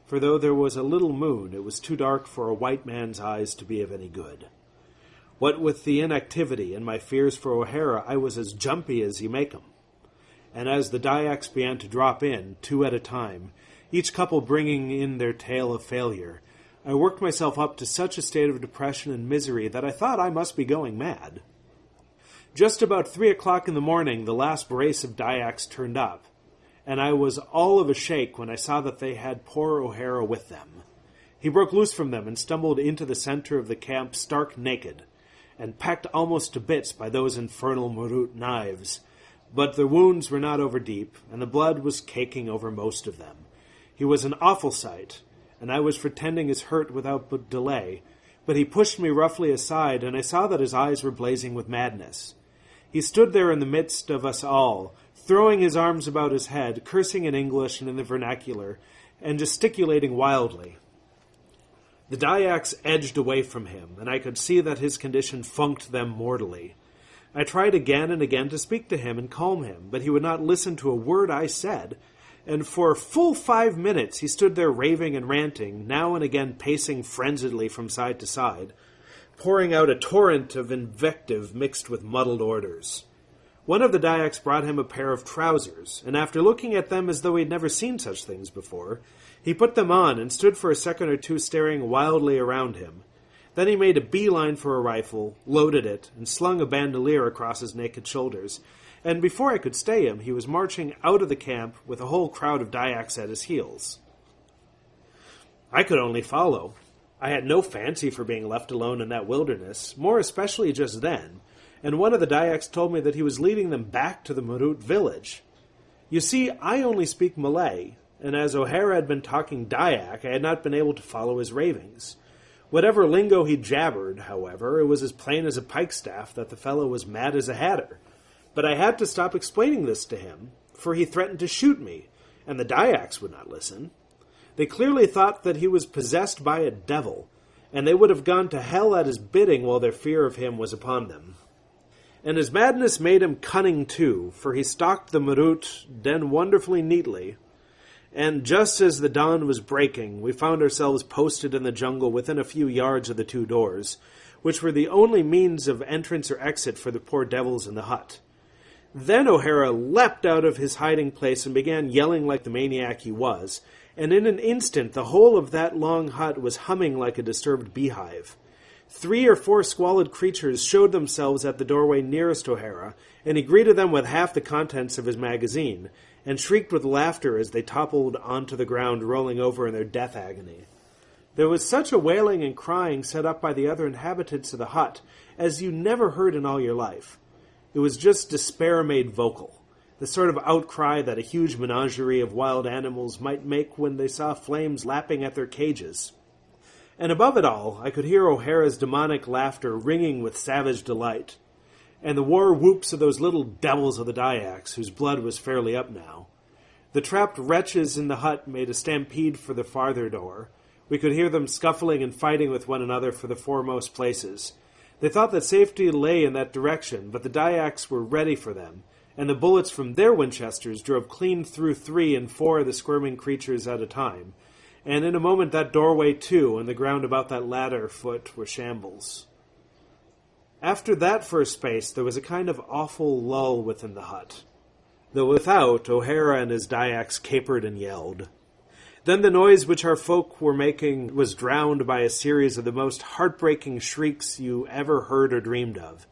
for though there was a little moon, it was too dark for a white man's eyes to be of any good. What with the inactivity and my fears for O'Hara, I was as jumpy as you make 'em. And as the Dyaks began to drop in, 2 at a time, each couple bringing in their tale of failure, I worked myself up to such a state of depression and misery that I thought I must be going mad. Just about 3 o'clock in the morning, the last brace of Dyaks turned up, and I was all of a shake when I saw that they had poor O'Hara with them. He broke loose from them and stumbled into the center of the camp stark naked, and packed almost to bits by those infernal Marut knives. But the wounds were not over deep, and the blood was caking over most of them. He was an awful sight, and I was for tending his hurt without delay, but he pushed me roughly aside, and I saw that his eyes were blazing with madness. He stood there in the midst of us all, throwing his arms about his head, cursing in English and in the vernacular, and gesticulating wildly. The Dyaks edged away from him, and I could see that his condition funked them mortally. I tried again and again to speak to him and calm him, but he would not listen to a word I said, and for full 5 minutes he stood there raving and ranting, now and again pacing frenziedly from side to side, pouring out a torrent of invective mixed with muddled orders. One of the Dyaks brought him a pair of trousers, and after looking at them as though he had never seen such things before, he put them on and stood for a second or two staring wildly around him. Then he made a beeline for a rifle, loaded it, and slung a bandolier across his naked shoulders, and before I could stay him, he was marching out of the camp with a whole crowd of Dyaks at his heels. I could only follow. I had no fancy for being left alone in that wilderness, more especially just then, and one of the Dyaks told me that he was leading them back to the Marut village. You see, I only speak Malay, and as O'Hara had been talking Dyak, I had not been able to follow his ravings. Whatever lingo he jabbered, however, it was as plain as a pikestaff that the fellow was mad as a hatter. But I had to stop explaining this to him, for he threatened to shoot me, and the Dyaks would not listen. They clearly thought that he was possessed by a devil, and they would have gone to hell at his bidding while their fear of him was upon them. And his madness made him cunning too, for he stalked the Marut den wonderfully neatly, and just as the dawn was breaking, we found ourselves posted in the jungle within a few yards of the two doors, which were the only means of entrance or exit for the poor devils in the hut. Then O'Hara leapt out of his hiding place and began yelling like the maniac he was, and in an instant the whole of that long hut was humming like a disturbed beehive. 3 or 4 squalid creatures showed themselves at the doorway nearest O'Hara, and he greeted them with half the contents of his magazine, and shrieked with laughter as they toppled onto the ground, rolling over in their death agony. There was such a wailing and crying set up by the other inhabitants of the hut as you never heard in all your life. It was just despair made vocal, the sort of outcry that a huge menagerie of wild animals might make when they saw flames lapping at their cages. And above it all, I could hear O'Hara's demonic laughter ringing with savage delight, and the war whoops of those little devils of the Dyaks, whose blood was fairly up now. The trapped wretches in the hut made a stampede for the farther door. We could hear them scuffling and fighting with one another for the foremost places. They thought that safety lay in that direction, but the Dyaks were ready for them, and the bullets from their Winchesters drove clean through 3 and 4 of the squirming creatures at a time, and in a moment that doorway too, and the ground about that ladder foot were shambles. After that for a space, there was a kind of awful lull within the hut, though without, O'Hara and his Dyaks capered and yelled. Then the noise which our folk were making was drowned by a series of the most heartbreaking shrieks you ever heard or dreamed of,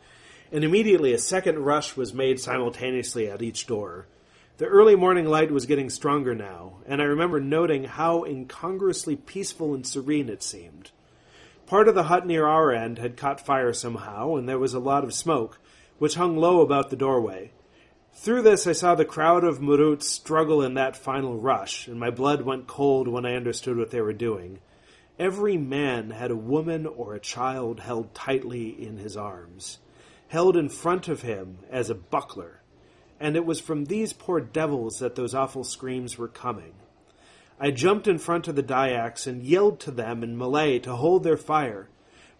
and immediately a second rush was made simultaneously at each door. The early morning light was getting stronger now, and I remember noting how incongruously peaceful and serene it seemed. Part of the hut near our end had caught fire somehow, and there was a lot of smoke, which hung low about the doorway. Through this I saw the crowd of Maruts struggle in that final rush, and my blood went cold when I understood what they were doing. Every man had a woman or a child held tightly in his arms, held in front of him as a buckler, and it was from these poor devils that those awful screams were coming. I jumped in front of the Dyaks and yelled to them in Malay to hold their fire,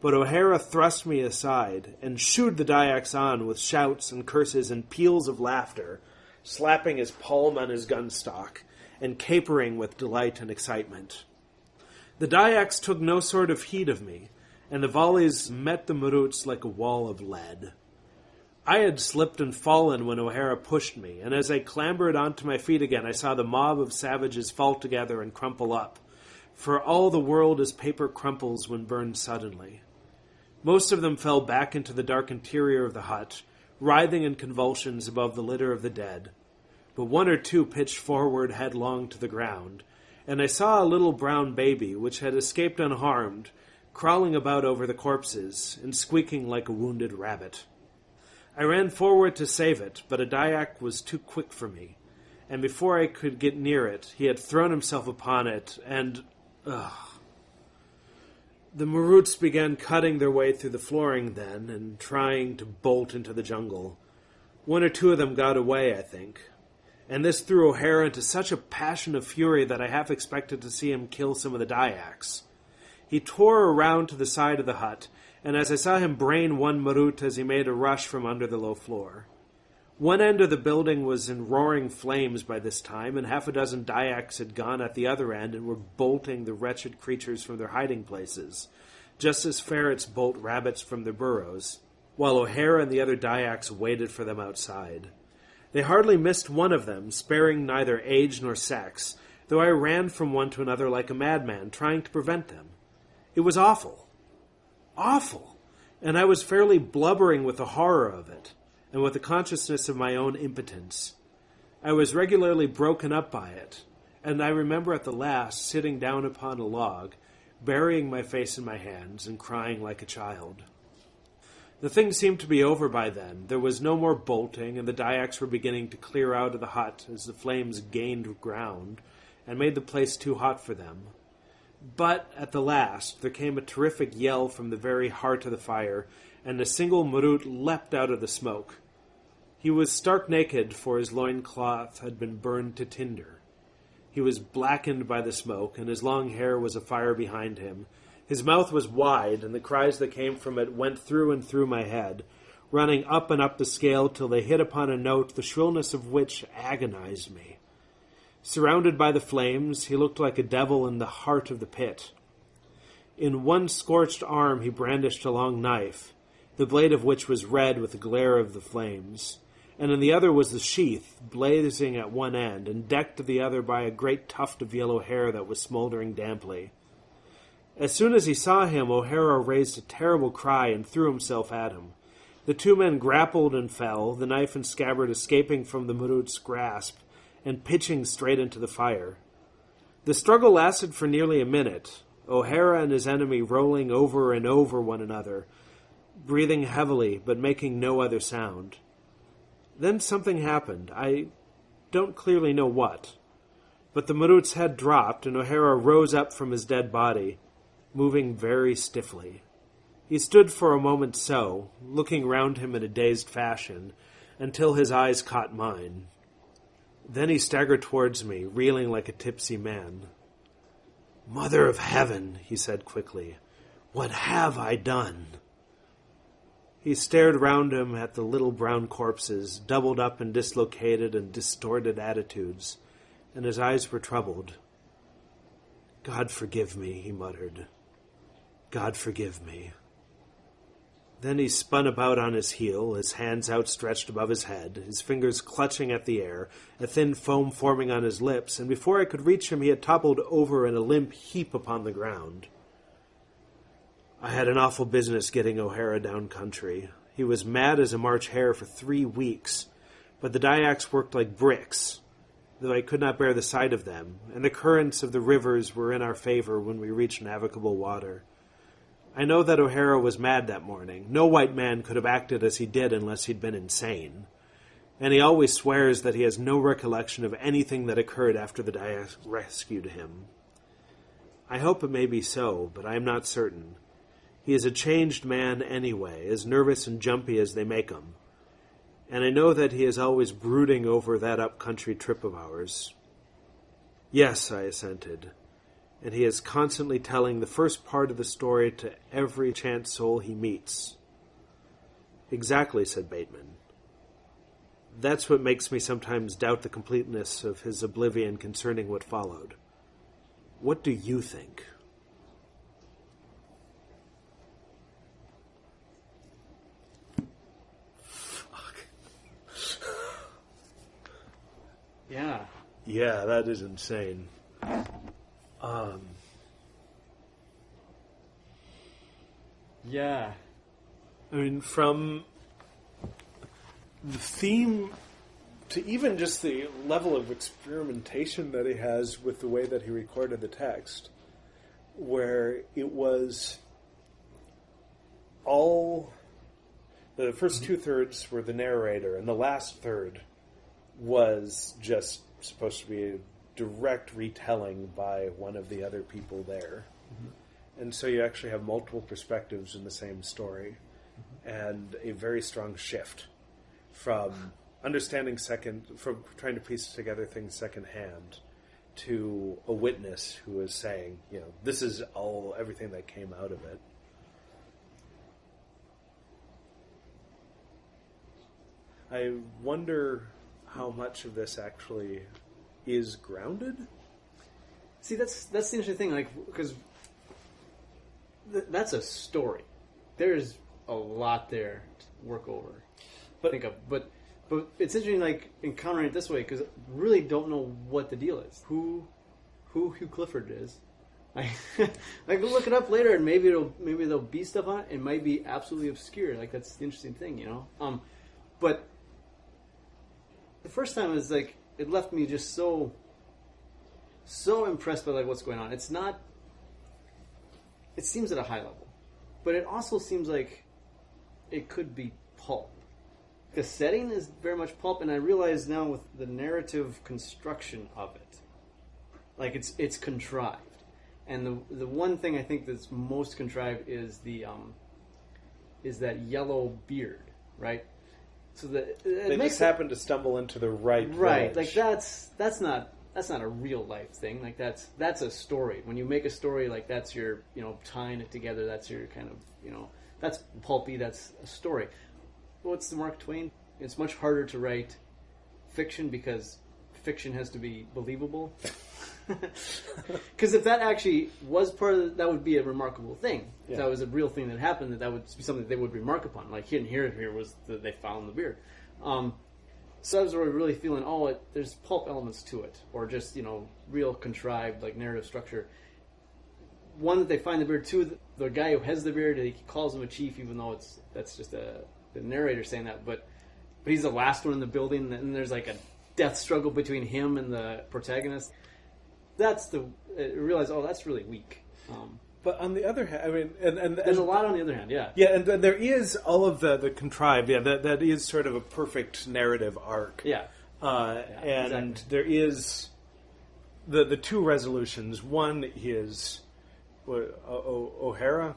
but O'Hara thrust me aside and shooed the Dyaks on with shouts and curses and peals of laughter, slapping his palm on his gun stock and capering with delight and excitement. The Dyaks took no sort of heed of me, and the volleys met the Maruts like a wall of lead. I had slipped and fallen when O'Hara pushed me, and as I clambered onto my feet again, I saw the mob of savages fall together and crumple up, for all the world as paper crumples when burned suddenly. Most of them fell back into the dark interior of the hut, writhing in convulsions above the litter of the dead. But 1 or 2 pitched forward headlong to the ground, and I saw a little brown baby, which had escaped unharmed, crawling about over the corpses and squeaking like a wounded rabbit. I ran forward to save it, but a Dyak was too quick for me, and before I could get near it, he had thrown himself upon it, and... The Maruts began cutting their way through the flooring then, and trying to bolt into the jungle. 1 or 2 of them got away, I think, and this threw O'Hara into such a passion of fury that I half expected to see him kill some of the Dyaks. He tore around to the side of the hut, and as I saw him brain one Marut as he made a rush from under the low floor. One end of the building was in roaring flames by this time, and 6 Dyaks had gone at the other end and were bolting the wretched creatures from their hiding places, just as ferrets bolt rabbits from their burrows, while O'Hara and the other Dyaks waited for them outside. They hardly missed one of them, sparing neither age nor sex, though I ran from one to another like a madman, trying to prevent them. It was awful. Awful! And I was fairly blubbering with the horror of it, and with the consciousness of my own impotence. I was regularly broken up by it, and I remember at the last sitting down upon a log, burying my face in my hands and crying like a child. The thing seemed to be over by then. There was no more bolting, and the Dyaks were beginning to clear out of the hut as the flames gained ground and made the place too hot for them. But at the last, there came a terrific yell from the very heart of the fire, and a single Marut leapt out of the smoke. He was stark naked, for his loincloth had been burned to tinder. He was blackened by the smoke, and his long hair was afire behind him. His mouth was wide, and the cries that came from it went through and through my head, running up and up the scale till they hit upon a note the shrillness of which agonized me. Surrounded by the flames, he looked like a devil in the heart of the pit. In one scorched arm he brandished a long knife, the blade of which was red with the glare of the flames, and in the other was the sheath, blazing at one end, and decked at the other by a great tuft of yellow hair that was smoldering damply. As soon as he saw him, O'Hara raised a terrible cry and threw himself at him. The two men grappled and fell, the knife and scabbard escaping from the Marut's grasp and pitching straight into the fire. The struggle lasted for nearly a minute, O'Hara and his enemy rolling over and over one another, breathing heavily but making no other sound. Then something happened. I don't clearly know what, but the Marut's head dropped and O'Hara rose up from his dead body, moving very stiffly. He stood for a moment so, looking round him in a dazed fashion, until his eyes caught mine. Then he staggered towards me, reeling like a tipsy man. "Mother of Heaven," he said quickly, "what have I done?" He stared round him at the little brown corpses, doubled up in dislocated and distorted attitudes, and his eyes were troubled. "God forgive me," he muttered. "God forgive me." Then he spun about on his heel, his hands outstretched above his head, his fingers clutching at the air, a thin foam forming on his lips, and before I could reach him he had toppled over in a limp heap upon the ground. I had an awful business getting O'Hara down country. He was mad as a March hare for 3 weeks, but the Dyaks worked like bricks, though I could not bear the sight of them, and the currents of the rivers were in our favor when we reached navigable water. I know that O'Hara was mad that morning. No white man could have acted as he did unless he'd been insane. And he always swears that he has no recollection of anything that occurred after the Dyaks rescued him. I hope it may be so, but I am not certain. He is a changed man anyway, as nervous and jumpy as they make him. And I know that he is always brooding over that up-country trip of ours. Yes, I assented. And he is constantly telling the first part of the story to every chance soul he meets. Exactly, said Bateman. That's what makes me sometimes doubt the completeness of his oblivion concerning what followed. What do you think? Fuck. Yeah. Yeah, that is insane. Yeah. I mean, from the theme to even just the level of experimentation that he has with the way that he recorded the text, where it was all... The first 2/3 were the narrator, and the last third was just supposed to be a direct retelling by one of the other people there. Mm-hmm. And so you actually have multiple perspectives in the same story, and a very strong shift from from trying to piece together things secondhand to a witness who is saying, this is everything that came out of it. I wonder how much of this actually is grounded. See, that's the interesting thing, because that's a story. There's a lot there to work over. Think of, but it's interesting, encountering it this way, because I really don't know what the deal is. Who Hugh Clifford is. I can look it up later, and maybe there'll be stuff on it. It might be absolutely obscure. That's the interesting thing, But the first time is it left me just so impressed by what's going on. It's not it seems at a high level, but it also seems like it could be pulp. The setting is very much pulp, and I realize now with the narrative construction of it, like it's contrived. And the one thing I think that's most contrived is is that yellow beard, right? So that they just happen to stumble into the right village. Like that's not a real life thing. Like that's a story. When you make a story, like that's your tying it together. That's your kind of that's pulpy. That's a story. What's the Mark Twain? It's much harder to write fiction because fiction has to be believable. Because if that actually was part of that would be a remarkable thing. If that was a real thing that happened, that would be something that they would remark upon. Like here was that they found the beard. So I was really feeling, there's pulp elements to it, or just real contrived like narrative structure. One, that they find the beard. Two, the guy who has the beard, he calls him a chief, even though that's just the narrator saying that. But he's the last one in the building, and there's like a death struggle between him and the protagonist. I realized, that's really weak. But on the other hand, I mean, and there's a lot on the other hand, yeah. Yeah, and there is all of the contrived, that is sort of a perfect narrative arc. Yeah. And exactly. there is the two resolutions. One is O'Hara,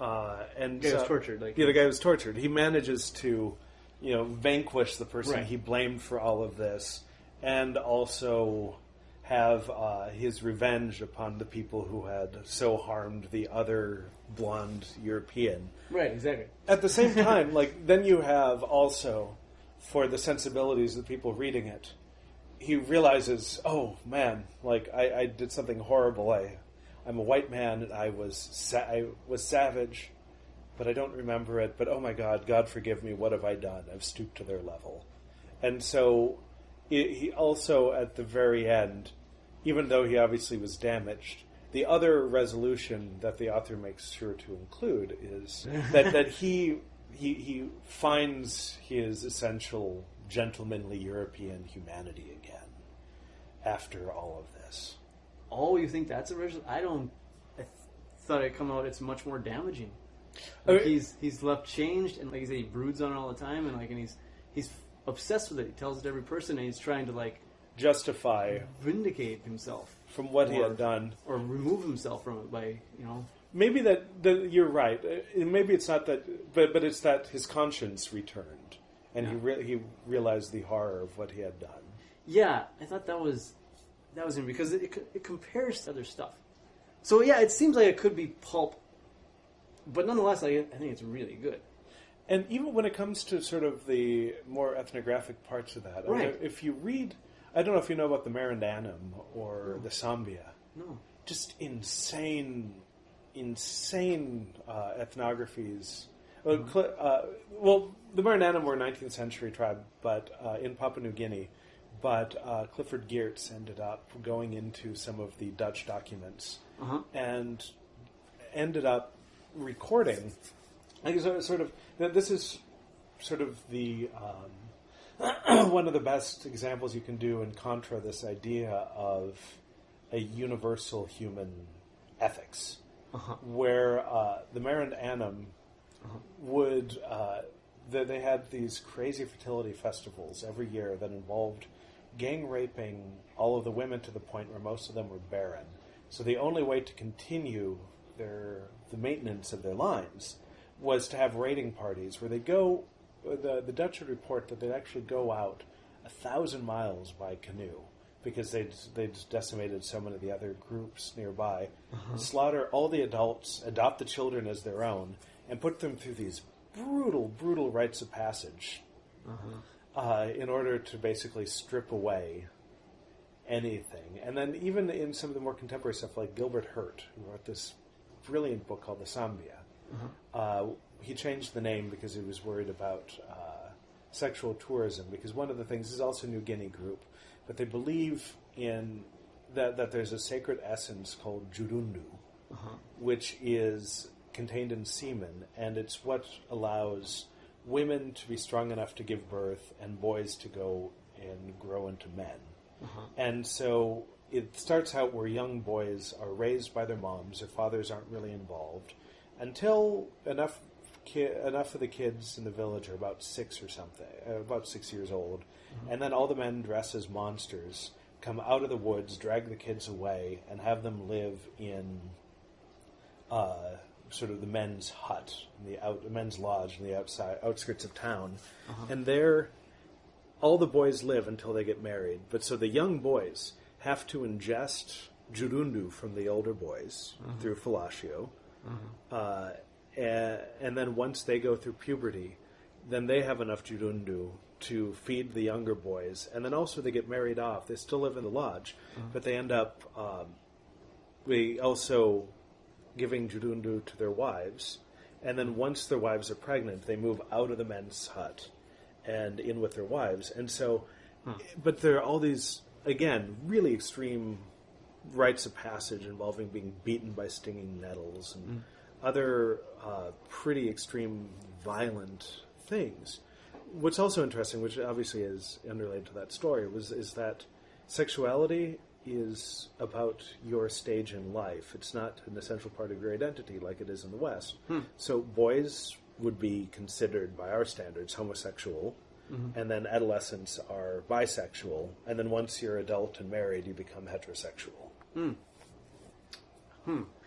and the guy was tortured. the guy was tortured. He manages to, vanquish the person Right. he blamed for all of this, and also have his revenge upon the people who had so harmed the other blonde European. Right, exactly. At the same time, then you have also, for the sensibilities of the people reading it, he realizes, oh man, I did something horrible. I'm a white man, and I was savage, but I don't remember it. But oh my God forgive me. What have I done? I've stooped to their level. And so he also, at the very end, even though he obviously was damaged, the other resolution that the author makes sure to include is that he finds his essential gentlemanly European humanity again after all of this. Oh, you think that's original? I thought it'd come out. It's much more damaging. He's left changed, and like you say, he broods on it all the time, and he's obsessed with it. He tells it to every person, and he's trying to justify, vindicate himself from what he had done, or remove himself from it by Maybe that you're right. Maybe it's not that, but it's that his conscience returned, and he realized the horror of what he had done. Yeah, I thought that was him because it compares to other stuff. So yeah, it seems like it could be pulp, but nonetheless, I think it's really good. And even when it comes to sort of the more ethnographic parts of that, right. I mean, if you read, I don't know if you know about the Marandanum or the Sambia. No. Just insane ethnographies. Well, the Marandanum were a 19th century tribe, but in Papua New Guinea. But Clifford Geertz ended up going into some of the Dutch documents and ended up recording. I think this is sort of the one of the best examples you can do in contra this idea of a universal human ethics, where the Marandanum would they had these crazy fertility festivals every year that involved gang raping all of the women to the point where most of them were barren. So the only way to continue the maintenance of their lines was to have raiding parties where they go. The Dutch would report that they'd actually go out 1,000 miles by canoe because they'd decimated so many of the other groups nearby, slaughter all the adults, adopt the children as their own, and put them through these brutal rites of passage in order to basically strip away anything. And then even in some of the more contemporary stuff, like Gilbert Hurt, who wrote this brilliant book called The Sambia, he changed the name because he was worried about sexual tourism, because one of the things is also a New Guinea group, but they believe in that there's a sacred essence called Jurundu, which is contained in semen, and it's what allows women to be strong enough to give birth and boys to go and grow into men. And so it starts out where young boys are raised by their moms, their fathers aren't really involved, until enough of the kids in the village are about 6 or something, about 6 years old, and then all the men dress as monsters, come out of the woods, drag the kids away, and have them live in sort of the men's hut, the men's lodge in the outskirts of town, and there all the boys live until they get married. But so the young boys have to ingest jurundu from the older boys through fellatio, and then once they go through puberty, then they have enough jurundu to feed the younger boys, and then also they get married off. They still live in the lodge, but they end up also giving jurundu to their wives, and then once their wives are pregnant, they move out of the men's hut and in with their wives. And so, but there are all these, again, really extreme rites of passage involving being beaten by stinging nettles and other pretty extreme violent things. What's also interesting, which obviously is unrelated to that story, is that sexuality is about your stage in life. It's not an essential part of your identity like it is in the West. So boys would be considered, by our standards, homosexual, and then adolescents are bisexual, and then once you're adult and married, you become heterosexual.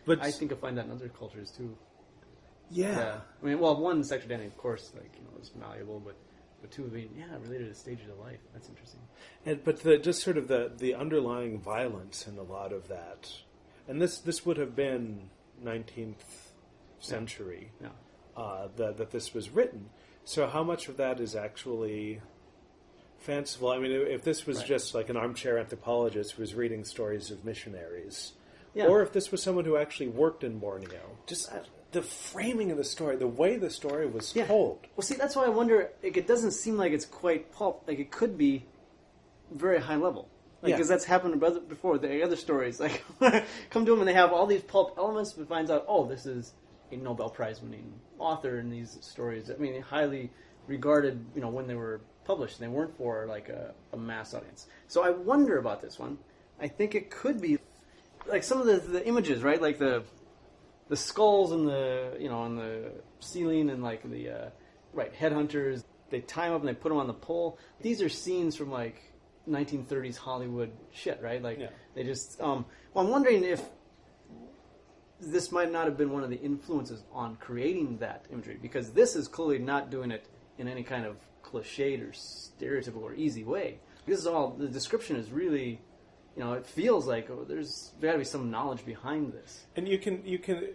But I think I find that in other cultures too. Yeah. I mean, well, one, sexual identity, of course, is malleable, but two, related to stages of life. That's interesting. But just sort of the underlying violence in a lot of that, and this would have been 19th century that this was written. So how much of that is actually fanciful? I mean, if this was just like an armchair anthropologist who was reading stories of missionaries, or if this was someone who actually worked in Borneo, just the framing of the story, the way the story was told. Well, see, that's why I wonder. It doesn't seem like it's quite pulp. Like it could be very high level. Because that's happened before. The other stories, like come to them and they have all these pulp elements, but finds out, this is a Nobel Prize winning author in these stories. I mean, highly regarded. When they were published, they weren't for like a mass audience. So I wonder about this one. I think it could be like some of the images, right? Like the skulls and on the ceiling and like the headhunters. They tie them up and they put them on the pole. These are scenes from like 1930s Hollywood shit, right? They just. Well, I'm wondering if this might not have been one of the influences on creating that imagery, because this is clearly not doing it in any kind of cliched or stereotypical or easy way. This is all. The description is really. It feels like there's got to be some knowledge behind this. And you can.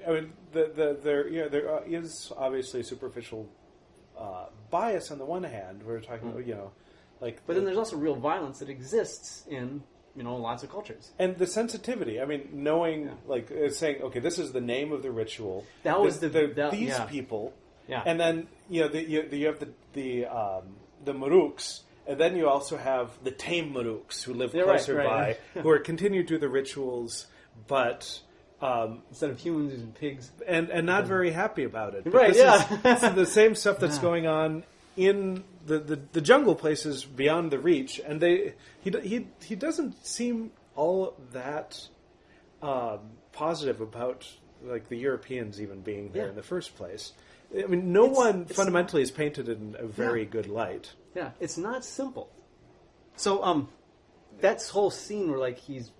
I mean, there is obviously superficial bias on the one hand. We're talking about, but then there's also real violence that exists in lots of cultures. And the sensitivity. I mean, knowing saying, okay, this is the name of the ritual. That was these people. Yeah. And then you have the Maruks. And then you also have the tame Maruks who live closer by, who are continued to do the rituals, but instead of humans using pigs, and not very happy about it. But this is the same stuff that's going on in the jungle places beyond the reach, and he doesn't seem all that positive about like the Europeans even being there in the first place. I mean, no one fundamentally is painted in a very good light. Yeah, it's not simple. So, that whole scene where like he's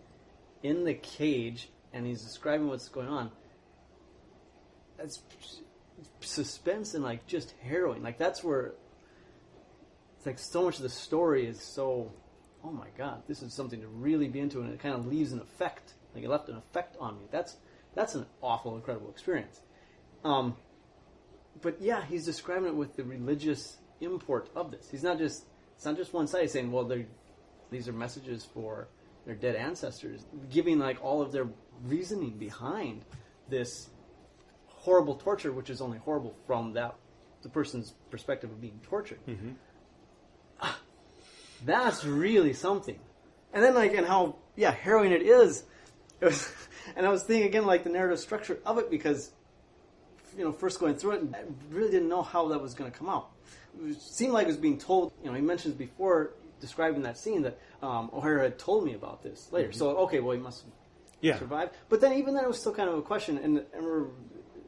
in the cage and he's describing what's going on. That's suspense and like just harrowing. Like that's where it's like so much of the story is so. Oh my God, this is something to really be into, and it kind of leaves an effect. Like it left an effect on me. That's an awful, incredible experience. But yeah, he's describing it with the religious import of this. It's not just one side saying, well, these are messages for their dead ancestors, giving like all of their reasoning behind this horrible torture, which is only horrible from the person's perspective of being tortured. Mm-hmm. That's really something. And then and how harrowing it is. And I was thinking again like the narrative structure of it, because first going through it, I really didn't know how that was going to come out. It seemed like it was being told. He mentions before describing that scene that O'Hara had told me about this later. Mm-hmm. So okay, well he must have survived. But then even then it was still kind of a question. And I remember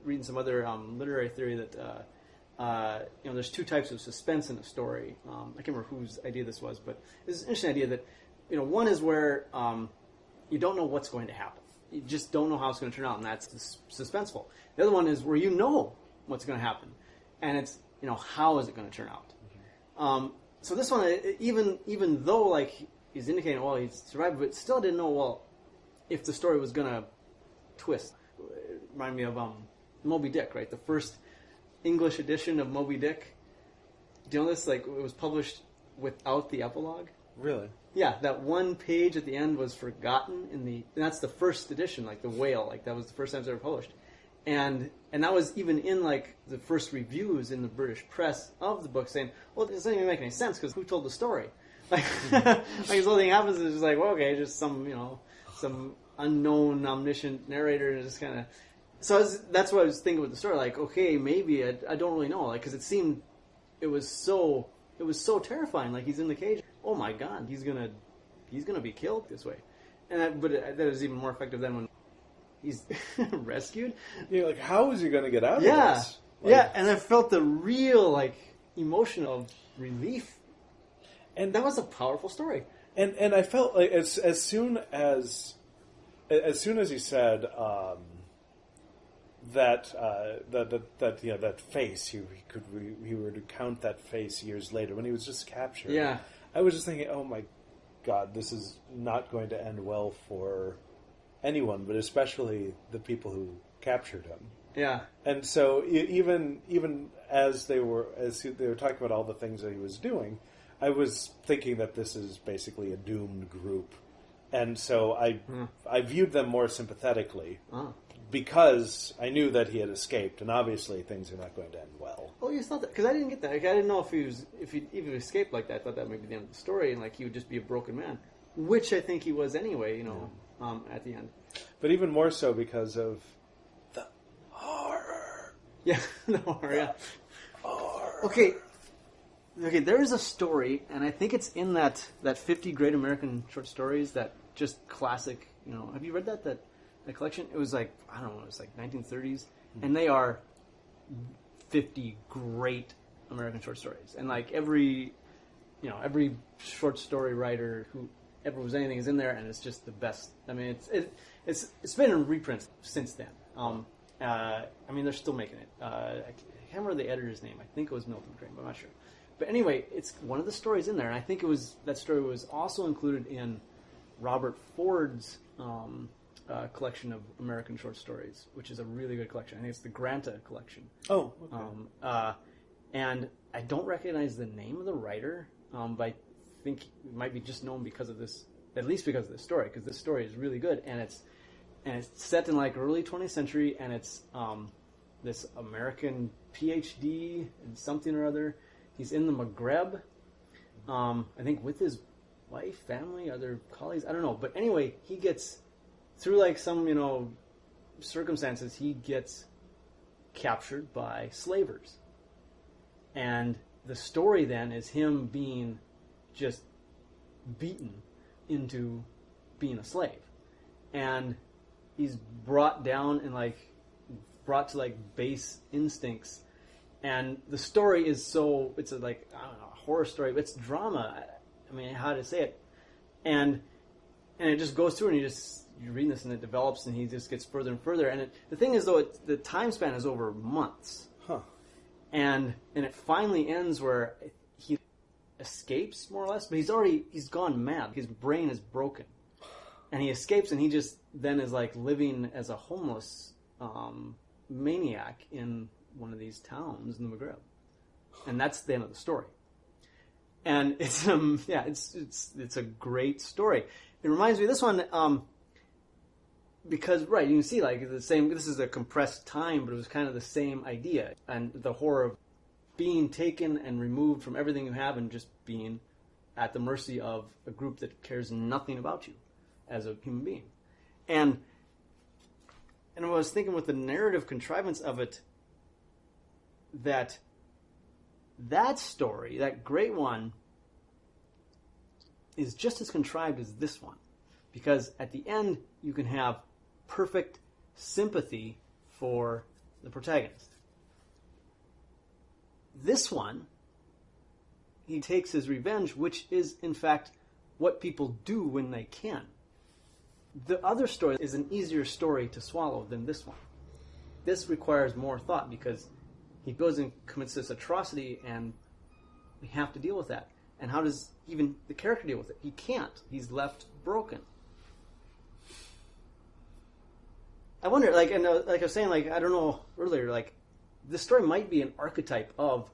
reading some other literary theory that there's two types of suspense in a story. I can't remember whose idea this was, but it's an interesting idea that one is where you don't know what's going to happen. You just don't know how it's going to turn out, and that's suspenseful. The other one is where you know what's going to happen, and it's how is it going to turn out. Mm-hmm. So this one, even though like he's indicating, well, he's survived, but still didn't know, well, if the story was going to twist. It reminded me of Moby Dick, right? The first English edition of Moby Dick. Do you know this? Like, it was published without the epilogue. Really? Yeah, that one page at the end was forgotten and that's the first edition, like the whale, like that was the first time it was ever published. And that was even in like the first reviews in the British press of the book saying, well, it doesn't even make any sense because who told the story? Like, like this whole thing happens, it's just like, well, okay, just some unknown omniscient narrator and just kind of. So that's what I was thinking with the story. Like, okay, maybe I don't really know, like, because it seemed it was so terrifying. Like, he's in the cage. Oh my God, he's gonna be killed this way. And but that was even more effective than when he's rescued. Yeah, like how is he gonna get out of this? Like, yeah, and I felt the real like emotion of relief, and that was a powerful story. And I felt like as soon as he said that face, he were to count that face years later when he was just captured. Yeah, I was just thinking, oh my God, this is not going to end well for anyone, but especially the people who captured him. Yeah, and so even as they were talking about all the things that he was doing, I was thinking that this is basically a doomed group, and so I viewed them more sympathetically. Because I knew that he had escaped, and obviously things are not going to end well. Oh, you thought that? Because I didn't get that. Like, I didn't know if he even escaped like that. I thought that might be the end of the story, and like he would just be a broken man, which I think he was anyway. At the end. But even more so because of the horror. Yeah, the horror. Yeah. Horror. Okay. There is a story, and I think it's in that 50 Great American Short Stories, that just classic. Have you read that? The collection, it was like, I don't know, it was like 1930s, and they are 50 great American short stories, and like every short story writer who ever was anything is in there, and it's just the best. I mean, it's been in reprints since then. I mean, they're still making it. I can't remember the editor's name. I think it was Milton Crane, but I'm not sure. But anyway, it's one of the stories in there, and I think that story was also included in Robert Ford's collection of American short stories, which is a really good collection. I think it's the Granta collection. Oh, okay. And I don't recognize the name of the writer, but I think it might be just known because of this, at least because of this story, because this story is really good, and it's set in like early 20th century, and it's this American PhD in something or other. He's in the Maghreb, I think with his wife, family, other colleagues, I don't know, but anyway, he gets through like some, circumstances, he gets captured by slavers. And the story then is him being just beaten into being a slave. And he's brought down and brought to base instincts. And the story is it's a horror story, but it's drama. I mean, how to say it. And it just goes through, and you're reading this, and it develops, and he just gets further and further. And the thing is, though, the time span is over months. Huh. And it finally ends where he escapes, more or less, but he's gone mad. His brain is broken. And he escapes, and he just then is living as a homeless maniac in one of these towns in the Maghreb. And that's the end of the story. And it's it's a great story. It reminds me of this one, because, right, you can see, the same, this is a compressed time, but it was kind of the same idea. And the horror of being taken and removed from everything you have and just being at the mercy of a group that cares nothing about you as a human being. And I was thinking with the narrative contrivance of it, that story, that great one, is just as contrived as this one. Because at the end, you can have perfect sympathy for the protagonist. This one, he takes his revenge, which is, in fact, what people do when they can. The other story is an easier story to swallow than this one. This requires more thought because he goes and commits this atrocity, and we have to deal with that. And how does even the character deal with it? He can't. He's left broken. I wonder, like I was saying, I don't know earlier, this story might be an archetype of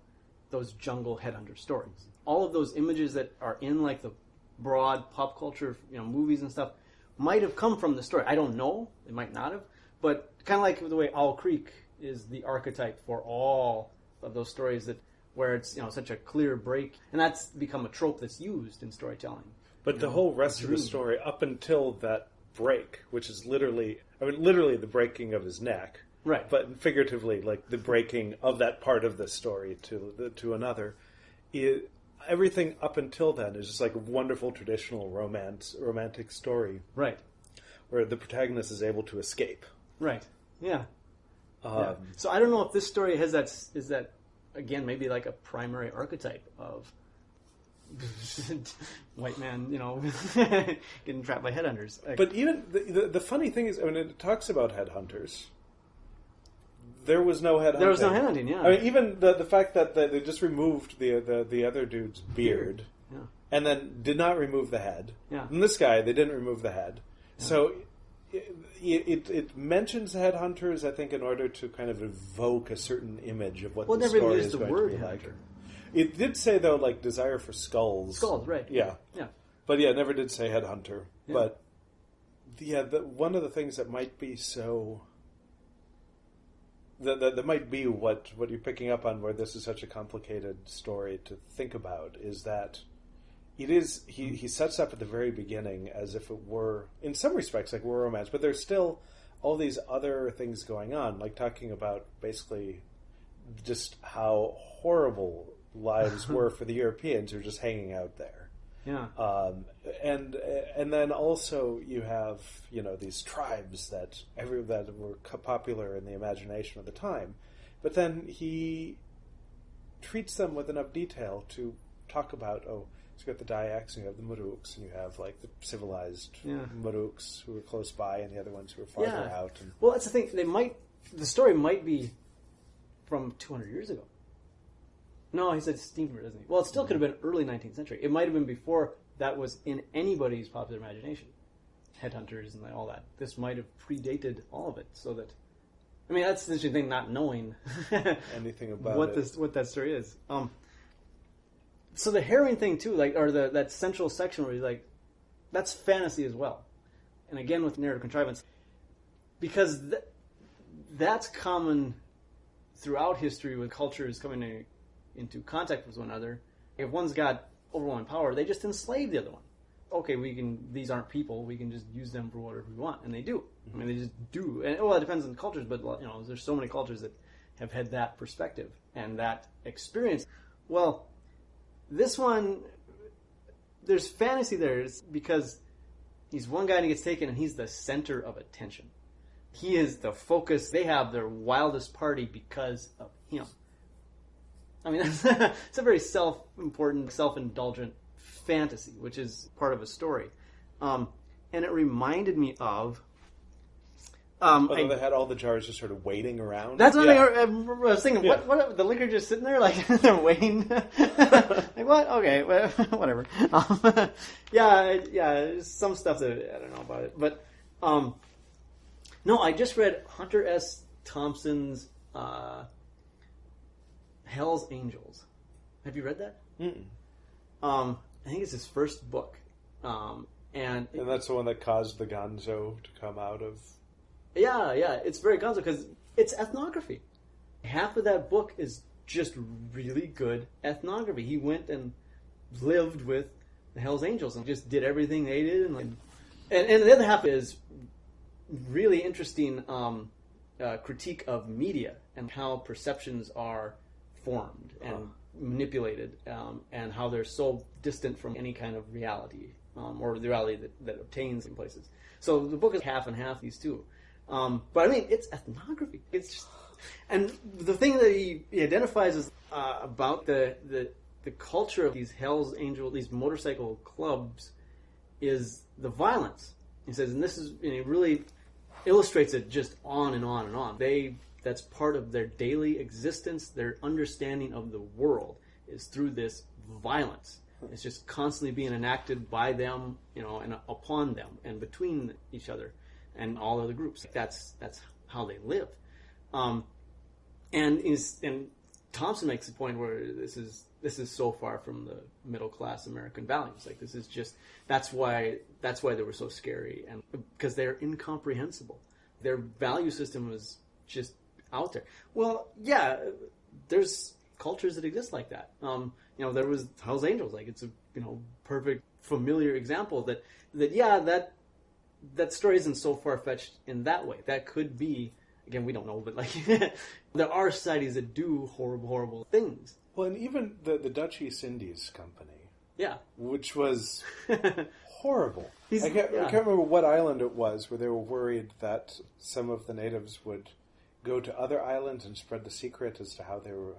those jungle headhunter stories. All of those images that are in the broad pop culture, movies and stuff, might have come from the story. I don't know. It might not have. But kind of like the way Owl Creek is the archetype for all of those stories where it's such a clear break, and that's become a trope that's used in storytelling. But the whole rest of the story up until that break, which is literally the breaking of his neck, right? But figuratively, the breaking of that part of the story to another. Everything up until then is just a wonderful traditional romantic story, right? Where the protagonist is able to escape, right? Yeah. So I don't know if this story is that again maybe a primary archetype of white man, getting trapped by headhunters. But even the funny thing is, it talks about headhunters. There was no headhunting. There was no headhunting, yeah. Even the fact that they just removed the other dude's beard, yeah. And then did not remove the head. Yeah. And this guy, they didn't remove the head. Yeah. So it mentions headhunters, I think, in order to kind of evoke a certain image of what the story is going to be like. It did say, though, desire for skulls. Skulls, right. Yeah. Yeah. But yeah, it never did say headhunter. Yeah. But one of the things that might be so... That might be what you're picking up on, where this is such a complicated story to think about, is that it is he sets up at the very beginning as if it were, in some respects, like war romance, but there's still all these other things going on, talking about basically just how horrible lives were for the Europeans who were just hanging out there. Yeah. And then also you have these tribes that were popular in the imagination of the time, but then he treats them with enough detail to talk about you've got the Dyaks and you have the Muruks and you have the civilized Muruks who are close by and the other ones who are farther out. And, well, that's the thing. The story might be from 200 years ago. No, he said steamer, doesn't he? Well, it still could have been early 19th century. It might have been before that was in anybody's popular imagination. Headhunters and all that. This might have predated all of it, so that... that's the interesting thing, not knowing anything about what that story is. So the herring thing, too, that central section where he's that's fantasy as well. And again, with narrative contrivance. Because that's common throughout history when cultures coming into contact with one another. If one's got overwhelming power, they just enslave the other one. Okay, these aren't people, we can just use them for whatever we want. And they do. They just do. And it depends on the cultures, but there's so many cultures that have had that perspective and that experience. Well, this one, there's fantasy there. It's because he's one guy and he gets taken and he's the center of attention. He is the focus. They have their wildest party because of him. It's a very self-important, self-indulgent fantasy, which is part of a story. And it reminded me of... they had all the jars just sort of waiting around. That's what I was thinking. Yeah. What the liquor just sitting there, they're waiting. What? Okay, whatever. Some stuff that I don't know about it, but no, I just read Hunter S. Thompson's Hell's Angels. Have you read that? Mm-mm. I think it's his first book, and that's the one that caused the Gonzo to come out of. Yeah, it's very gonzo because it's ethnography. Half of that book is just really good ethnography. He went and lived with the Hells Angels and just did everything they did, and the other half is really interesting critique of media and how perceptions are formed and manipulated, and how they're so distant from any kind of reality, or the reality that obtains in places. So the book is half and half, these two. But I mean, it's ethnography. It's just, and the thing that he identifies is about the culture of these Hell's Angel, these motorcycle clubs, is the violence. He says, and this is, and he really illustrates it just on and on and on. That's part of their daily existence. Their understanding of the world is through this violence. It's just constantly being enacted by them, and upon them, and between each other and all other groups. That's how they live. And Thompson makes the point where this is so far from the middle class American values. Like, this is just, that's why they were so scary, and because they're incomprehensible. Their value system was just out there. Well, yeah, there's cultures that exist like that. There was Hell's Angels. Like, it's a perfect familiar example that story isn't so far fetched in that way. That could be, again, we don't know, but like there are societies that do horrible things. Well, and even the Dutch East Indies Company, yeah, which was horrible. I can't remember what island it was where they were worried that some of the natives would go to other islands and spread the secret as to how they were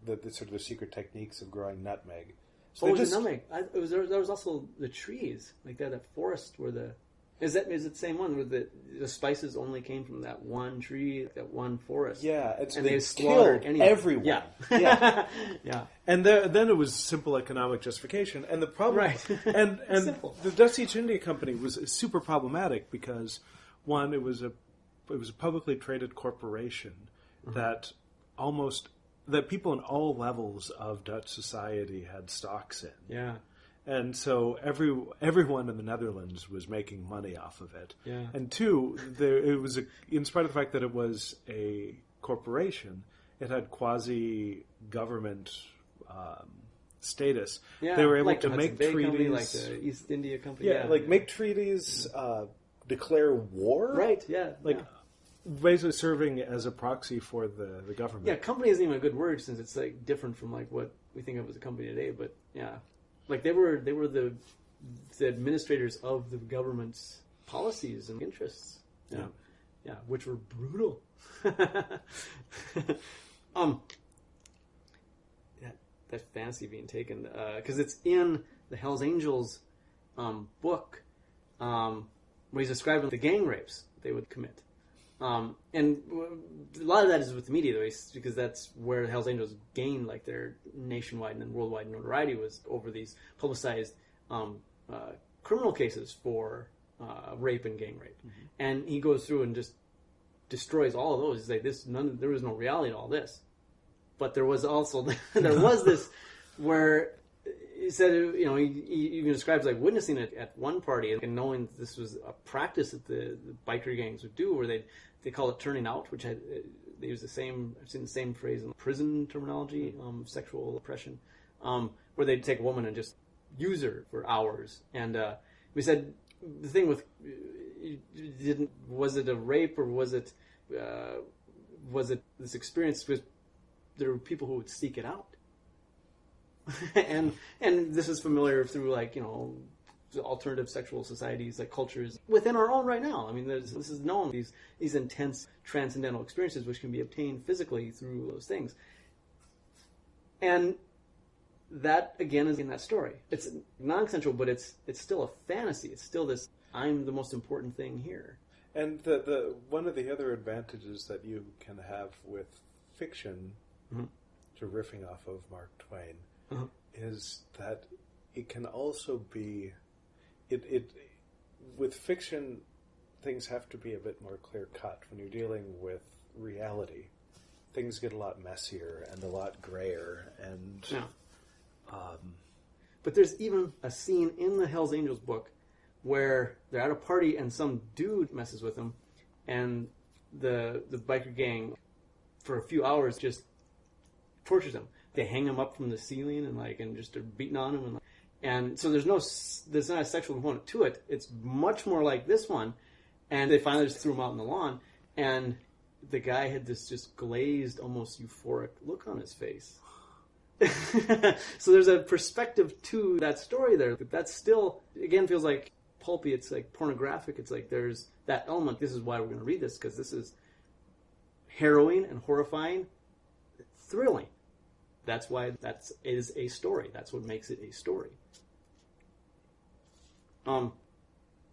the sort of the secret techniques of growing nutmeg. So was it nutmeg? There was also the trees, like that forest where the is it the same one where the spices only came from that one tree, that one forest? Yeah, and they killed everyone. Yeah, yeah. And then it was simple economic justification, and the problem, right? and the Dutch East India Company was super problematic because one, it was a publicly traded corporation that people in all levels of Dutch society had stocks in. Yeah. And so everyone in the Netherlands was making money off of it. Yeah. And two, it was in spite of the fact that it was a corporation, it had quasi-government status. Yeah, they were able like to the make Hudson Bay treaties, Company, like the East India Company. like make treaties, declare war. Right. Yeah. Basically serving as a proxy for the government. Yeah, company isn't even a good word since it's like different from like what we think of as a company today. But yeah, like they were the administrators of the government's policies and interests. Yeah, which were brutal. That fantasy being taken because it's in the Hell's Angels book where he's describing the gang rapes they would commit. And a lot of that is with the media, though, because that's where the Hells Angels gained like their nationwide and worldwide notoriety was over these publicized criminal cases for rape and gang rape. Mm-hmm. And he goes through and just destroys all of those. He's like, there was no reality to all this, but there was also this where he said, he even describes like witnessing it at one party and knowing this was a practice that the biker gangs would do, where they call it turning out, which they use I've seen the same phrase in prison terminology, sexual oppression, where they'd take a woman and just use her for hours. And we said the thing with was it a rape or was it this experience? Because there were people who would seek it out. and this is familiar through like alternative sexual societies, like cultures within our own right now. I mean, this is known, these intense transcendental experiences which can be obtained physically through those things. And that again is in that story. It's non-consensual, but it's still a fantasy. It's still this I'm the most important thing here. And the one of the other advantages that you can have with fiction, to riffing off of Mark Twain, is that it can also be it with fiction things have to be a bit more clear cut. When you're dealing with reality, things get a lot messier and a lot grayer and but there's even a scene in the Hells Angels book where they're at a party and some dude messes with them, and the biker gang for a few hours just tortures them. They hang him up from the ceiling and just are beating on him, and so there's not a sexual component to it. It's much more like this one, and they finally just threw him out on the lawn, and the guy had this just glazed, almost euphoric look on his face, So there's a perspective to that story there. That still, again, feels like pulpy. It's like pornographic. It's like there's that element. This is why we're going to read this, because this is harrowing and horrifying, thrilling. That's why that is a story. That's what makes it a story. And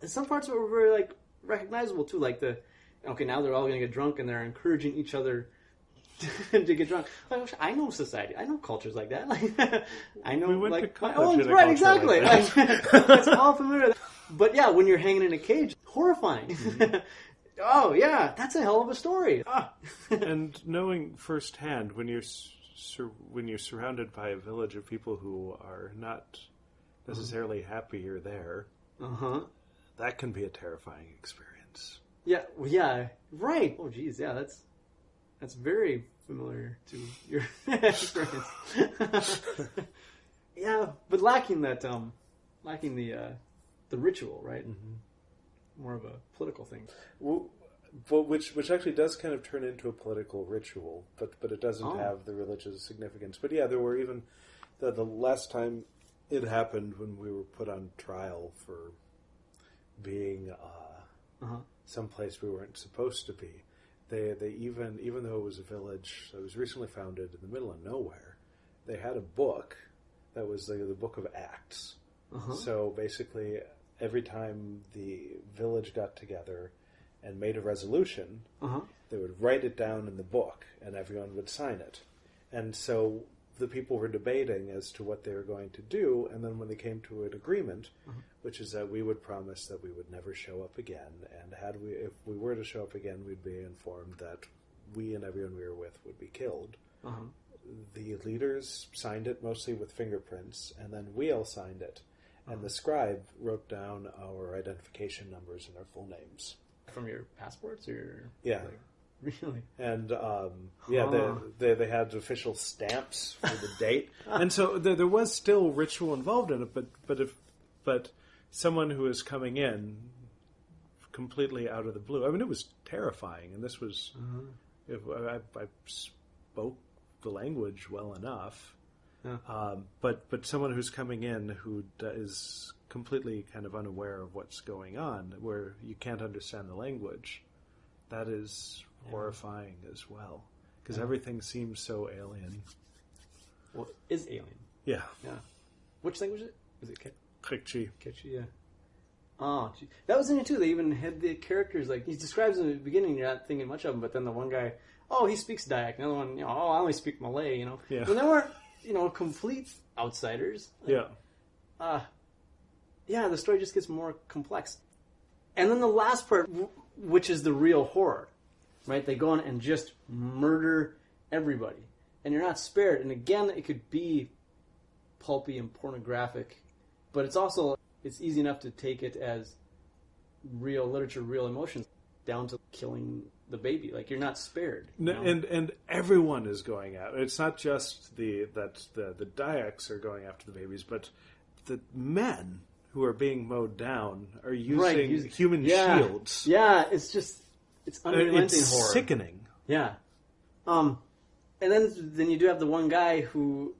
some parts of it were very like recognizable too, like now they're all going to get drunk and they're encouraging each other to get drunk. Like, I know society. I know cultures like that. Like, I know, We went like, to college in a right, culture exactly. like Like, it's all familiar. But yeah, when you're hanging in a cage, horrifying. Mm-hmm. Oh yeah, that's a hell of a story. Ah. And knowing firsthand when you're surrounded by a village of people who are not necessarily happy you're there, that can be a terrifying experience. Yeah, well, yeah, right. Oh geez, yeah, that's very familiar to your experience. Yeah, but lacking that, lacking the ritual, right? Mm-hmm. More of a political thing. Well, which actually does kind of turn into a political ritual, but it doesn't have the religious significance. But yeah, there were even the last time it happened when we were put on trial for being someplace we weren't supposed to be. They even though it was a village that was recently founded in the middle of nowhere, they had a book that was the Book of Acts. So basically, every time the village got together and made a resolution, they would write it down in the book, and everyone would sign it. And so the people were debating as to what they were going to do, and then when they came to an agreement, which is that we would promise that we would never show up again, and if we were to show up again, we'd be informed that we and everyone we were with would be killed. The leaders signed it mostly with fingerprints, and then we all signed it. And the scribe wrote down our identification numbers and our full names. From your passports, or Yeah. like, really? And they had official stamps for the date, and so there was still ritual involved in it. But someone who is coming in completely out of the blue, I mean, it was terrifying. And this was, I spoke the language well enough. Yeah. But someone who's coming in who is completely kind of unaware of what's going on, where you can't understand the language, that is horrifying as well, because everything seems so alien. Well, it is alien. Yeah. Yeah. Which language is it? Is it Kikchi. Kikchi, yeah. Oh, gee. That was in it too. They even had the characters, like, he describes in the beginning, you're not thinking much of them, but then the one guy, he speaks Dayak. Another one, I only speak Malay, Yeah. And they weren't, complete outsiders. Like, Yeah. The story just gets more complex. And then the last part, which is the real horror, right? They go on and just murder everybody. And you're not spared. And again, it could be pulpy and pornographic, but it's easy enough to take it as real literature, real emotions, down to killing the baby. Like, you're not spared. And everyone is going out. It's not just the Dayaks are going after the babies, but the men who are being mowed down are using human shields. Yeah, it's unrelenting horror. It's sickening. Yeah. And then you do have the one guy who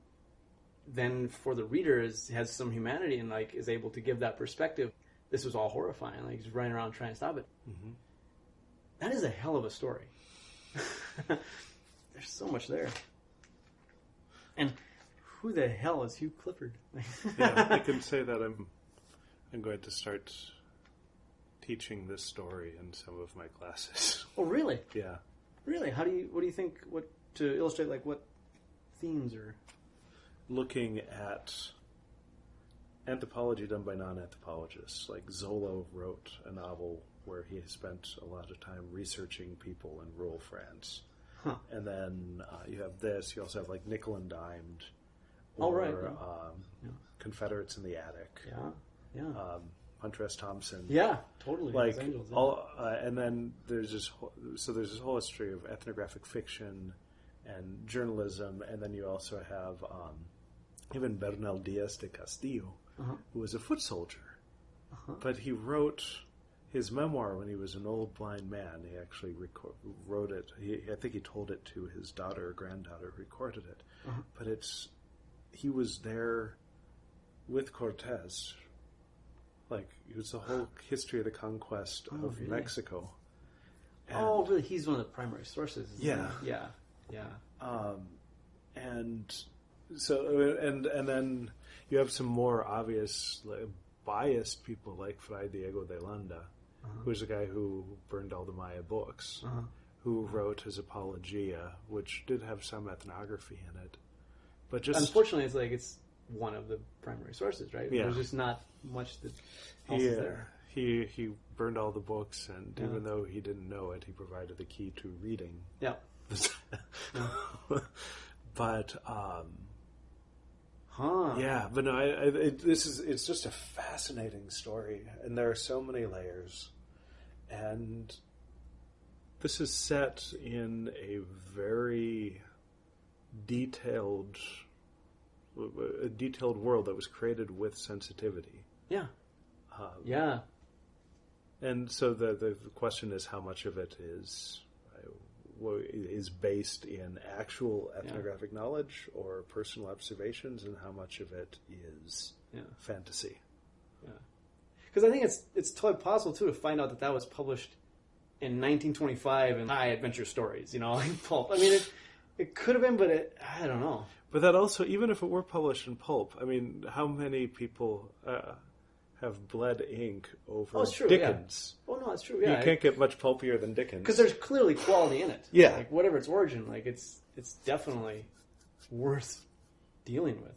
then, for the reader, has some humanity and like is able to give that perspective. This was all horrifying. Like, he's running around trying to stop it. Mm-hmm. That is a hell of a story. There's so much there. And who the hell is Hugh Clifford? Yeah, I can say that I'm going to start teaching this story in some of my classes. Oh, really? Yeah. Really? What do you think? What to illustrate? Like, what themes or looking at anthropology done by non-anthropologists? Like, Zola wrote a novel where he spent a lot of time researching people in rural France. Huh. And then you have this. You also have like Nickel and Dimed, Confederates in the Attic. Yeah. Hunter S. Thompson. Yeah, totally. Like Angels, yeah. all, and then there's this whole history of ethnographic fiction and journalism, and then you also have even Bernal Diaz de Castillo, who was a foot soldier, but he wrote his memoir when he was an old blind man. He actually wrote it. I think he told it to his daughter or granddaughter, who recorded it. But it's he was there with Cortez. Like, it was the whole history of the conquest of really? Mexico. And, Oh, really? He's one of the primary sources. Isn't Yeah. he? Yeah. And so, and then you have some more obvious, like, biased people like Fray Diego de Landa, who's the guy who burned all the Maya books, who wrote his Apologia, which did have some ethnography in it. But just Unfortunately, it's one of the primary sources, right? Yeah. There's just not much that else is there. he burned all the books, and Yeah. even though he didn't know it, he provided the key to reading. Yeah. But Huh. yeah, but no, it's just a fascinating story, and there are so many layers, and this is set in a very detailed world that was created with sensitivity. Yeah. Yeah. And so the question is, how much of it is based in actual ethnographic knowledge or personal observations, and how much of it is fantasy. Yeah. Because I think it's totally possible too to find out that was published in 1925 in High Adventure Stories, like pulp. I mean, it could have been, but I don't know. But that also, even if it were published in pulp, I mean, how many people have bled ink over True, Dickens? Yeah. Oh no, that's true. Yeah, You can't get much pulpier than Dickens. because there's clearly quality in it. Yeah. Like whatever its origin, like it's definitely worth dealing with.